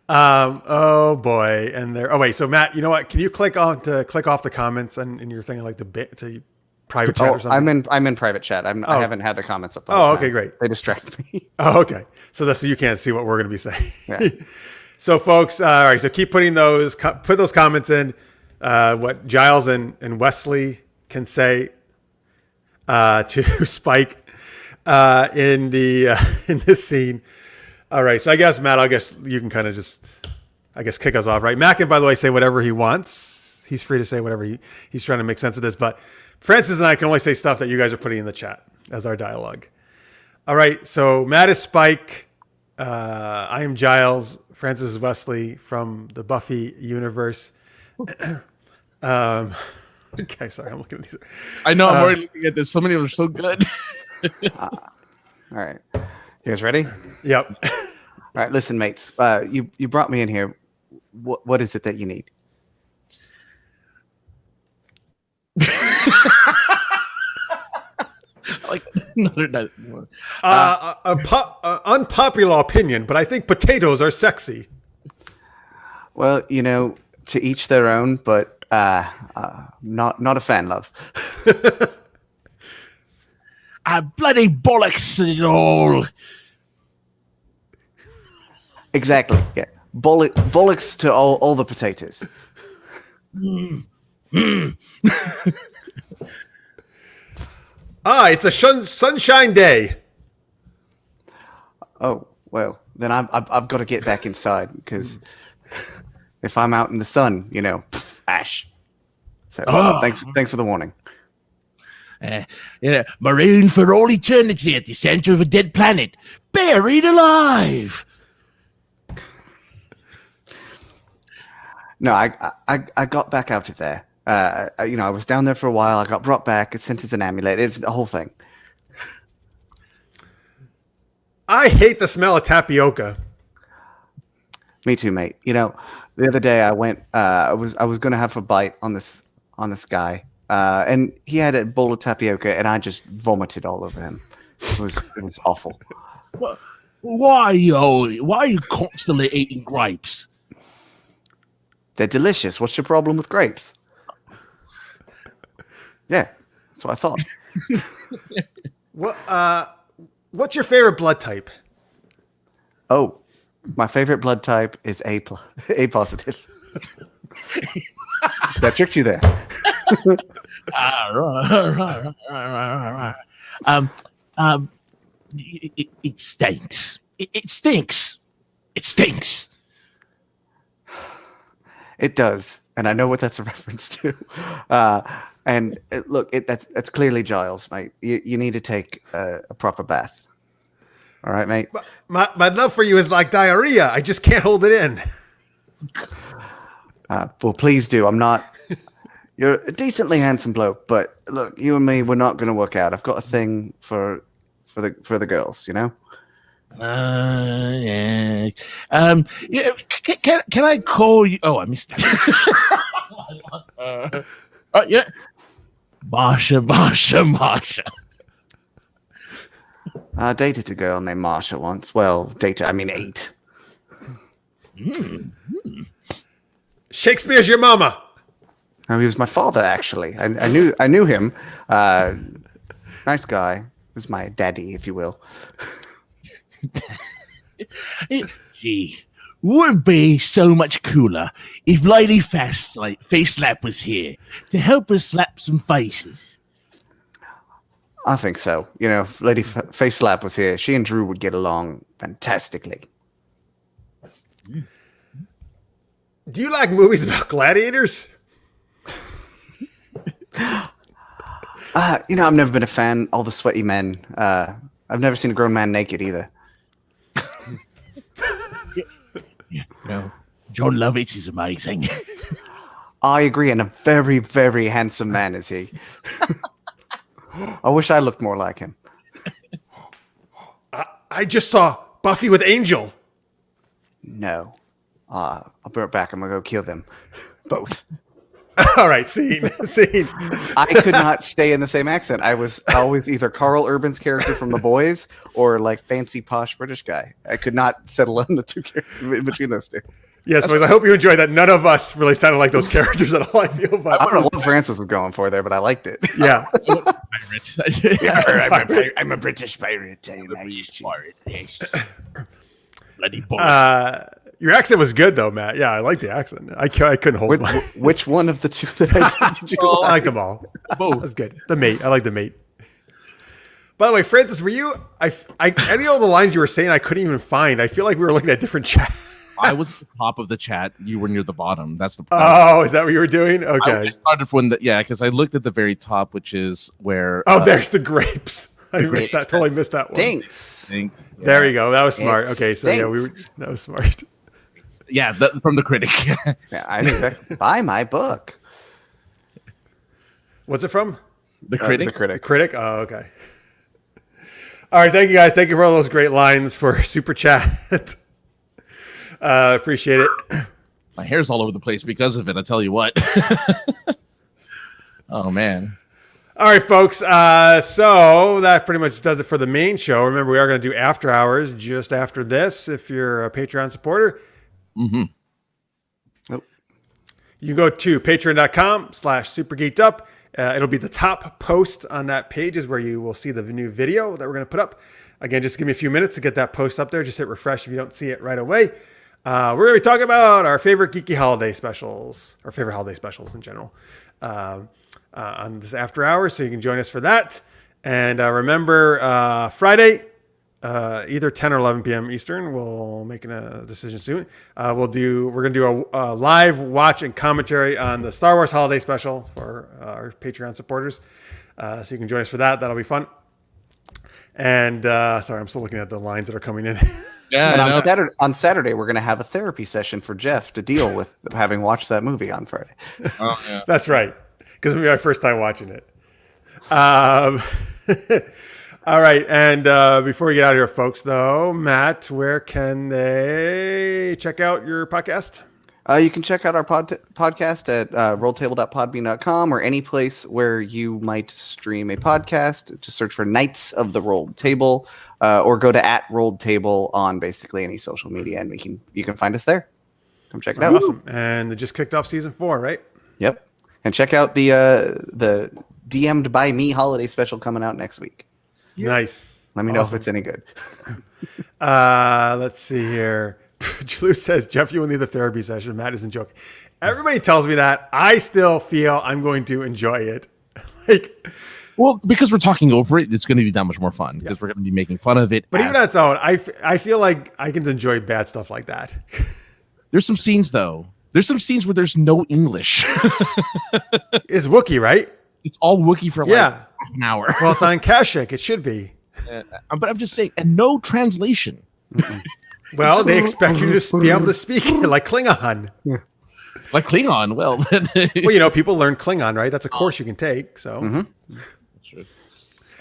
Oh boy, and there. Oh wait, so Matt, you know what? Can you click off the comments and in your thing like to private chat or something? I'm in private chat. I haven't had the comments up the whole Oh, time. okay, great. They distract me. Oh, okay. So you can't see what we're going to be saying. Yeah. So folks, all right. So keep putting put those comments in. What Giles and Wesley can say to Spike in this scene. All right. So I guess Matt, you can kind of just, kick us off, right? Matt can, by the way, say whatever he wants. He's free to say whatever he's trying to make sense of this. But Francis and I can only say stuff that you guys are putting in the chat as our dialogue. All right. So Matt is Spike. I am Giles. Francis is Wesley from the Buffy universe. Okay, sorry, I'm looking at these. I know, I'm already looking at this. So many of them are so good. All right. You guys ready? Yep. All right, listen, mates. You brought me in here. What is it that you need? Like another. Unpopular opinion, but I think potatoes are sexy. Well, to each their own, but not a fan, love. Bloody bollocks it all. Exactly. Yeah. Bollocks to all the potatoes. It's a sunshine day. Oh, well, then I've got to get back inside because if I'm out in the sun, ash. So thanks for the warning. Marooned for all eternity at the center of a dead planet, buried alive. No, I got back out of there. I was down there for a while. I got brought back. It's sent as an amulet. It's the whole thing. I hate the smell of tapioca. Me too, mate. The other day I went. I was going to have a bite on this guy, and he had a bowl of tapioca, and I just vomited all over him. It was awful. Why are you constantly eating grapes? They're delicious. What's your problem with grapes? Yeah, that's what I thought. What's your favorite blood type? Oh, my favorite blood type is A positive. That tricked you there. It stinks. It stinks. It stinks. It does, and I know what that's a reference to. Look, that's clearly Giles, mate. You need to take a proper bath. All right, mate. My love for you is like diarrhea. I just can't hold it in. Well, please do. I'm not. You're a decently handsome bloke, but look, you and me, we're not going to work out. I've got a thing for the girls, Yeah. Can I call you? Oh, I missed it. Yeah. Marsha. I dated a girl named Marsha once. Well, I mean 8. Shakespeare's your mama. Oh, he was my father, actually. I knew him. Nice guy. He was my daddy, if you will. Gee, would be so much cooler if Lady Face Slap was here to help us slap some faces. I think so. If Lady Face Slap was here, she and Drew would get along fantastically. Do you like movies about gladiators? I've never been a fan. All the sweaty men. I've never seen a grown man naked either. John Lovitz is amazing. I agree, and a very, very handsome man is he. I wish I looked more like him. I just saw Buffy with Angel. No. I'll be right back. I'm going to go kill them. Both. All right, scene. I could not stay in the same accent. I was always either Carl Urban's character from The Boys or like fancy posh British guy. I could not settle on the two in between those two. Yes, boys, I hope you enjoyed that. None of us really sounded like those characters at all, I feel. But I don't know what Francis was going for there, but I liked it. yeah. I'm a British pirate. Bloody boy. Your accent was good, though, Matt. Yeah, I like the accent. I couldn't hold mine. Which one of the two that I did you I like them all. Both. That's good. The mate. I like the mate. By the way, Francis, were you? Any of the lines you were saying I couldn't even find. I feel like we were looking at different chat. I was at the top of the chat. You were near the bottom. That's the problem. Oh, is that what you were doing? Okay. I started from because I looked at the very top, which is where. Oh, there's the grapes. I missed that. Totally missed that one. Thanks. There you go. That was smart. Okay, so that was smart. Yeah, from the critic. Yeah, I mean, buy my book. What's it from? The critic. The critic. Oh, okay. All right, thank you guys. Thank you for all those great lines for super chat. Appreciate it. My hair's all over the place because of it. I tell you what. Oh man. All right, folks. So that pretty much does it for the main show. Remember, we are going to do after hours just after this. If you're a Patreon supporter, Nope. You go to patreon.com/supergeekedup. It'll be the top post on that page is where you will see the new video that we're going to put up. Again, just give me a few minutes to get that post up there. Just hit refresh if you don't see it right away. We're going to be talking about our favorite geeky holiday specials, or favorite holiday specials in general, on this after hours. So you can join us for that. And remember, Friday, either 10 or 11 p.m. Eastern, we'll make a decision soon. We're going to do a live watch and commentary on the Star Wars holiday special for our Patreon supporters. So you can join us for that. That'll be fun. And sorry, I'm still looking at the lines that are coming in. Yeah, on Saturday, we're going to have a therapy session for Jeff to deal with having watched that movie on Friday. Oh, yeah. That's right. Because it'll be my first time watching it. All right. And before we get out of here, folks, though, Matt, where can they check out your podcast? You can check out our podcast at rolltable.podbean.com or any place where you might stream a podcast. Just search for Knights of the Rolled Table or go to @RolledTable on basically any social media, and you can find us there. Come check it out. Awesome. And they just kicked off season 4, right? Yep. And check out the DM'd by me holiday special coming out next week. Nice. Let me know if it's any good. Let's see here. Julie says, Jeff, you will need a therapy session. Matt isn't joking. Everybody tells me that. I still feel I'm going to enjoy it. Well, because we're talking over it, it's going to be that much more fun because we're going to be making fun of it. But even on its own, I feel like I can enjoy bad stuff like that. There's some scenes, though. There's some scenes where there's no English. It's Wookiee, right? It's all Wookiee for half an hour. Well, it's on Kashyyyk. It should be. But I'm just saying, and no translation. Well, they expect you to be able to speak like Klingon. Like Klingon? Well, well, people learn Klingon, right? That's a course you can take. So,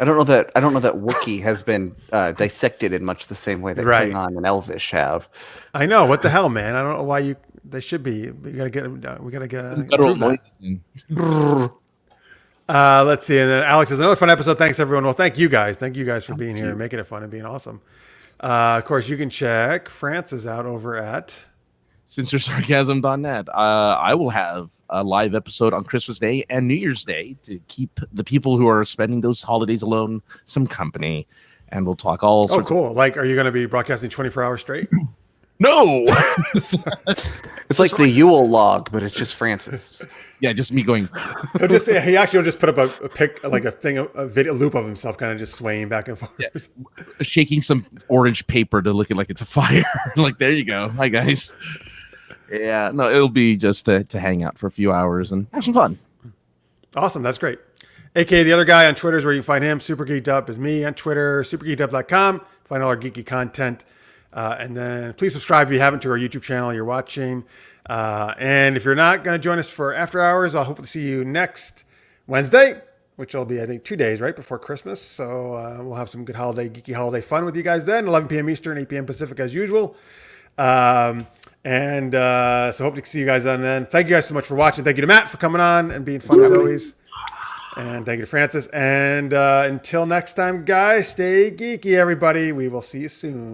I don't know that Wookiee has been dissected in much the same way that Klingon and Elvish have. I know. What the hell, man? I don't know why they should be. We gotta get them. We gotta get. Let's see. And then Alex says another fun episode. Thanks everyone. Well, thank you guys. Thank you guys for being here and making it fun and being awesome. Of course, you can check Francis out over at sinceresarcasm.net. I will have a live episode on Christmas Day and New Year's Day to keep the people who are spending those holidays alone some company, and we'll talk all sorts. Oh, cool! Are you going to be broadcasting 24 hours straight? No. It's like the Yule log, but it's just Francis. Yeah, just me going. He actually will just put up a video loop of himself, kind of just swaying back and forth, shaking some orange paper to look like it's a fire. There you go. Hi guys. Yeah, no, it'll be just to hang out for a few hours and have some fun. Awesome, that's great. AKA the other guy on Twitter is where you find him. Super Geeked Up is me on Twitter. Supergeekedup.com. Find all our geeky content. And then please subscribe if you haven't to our YouTube channel you're watching. And if you're not going to join us for after hours, I'll hope to see you next Wednesday, which will be, I think, 2 days right before Christmas. So we'll have some good geeky holiday fun with you guys then. 11 p.m. Eastern, 8 p.m. Pacific as usual. And so hope to see you guys on then. Thank you guys so much for watching. Thank you to Matt for coming on and being fun as always. And thank you to Francis. And until next time, guys, stay geeky, everybody. We will see you soon.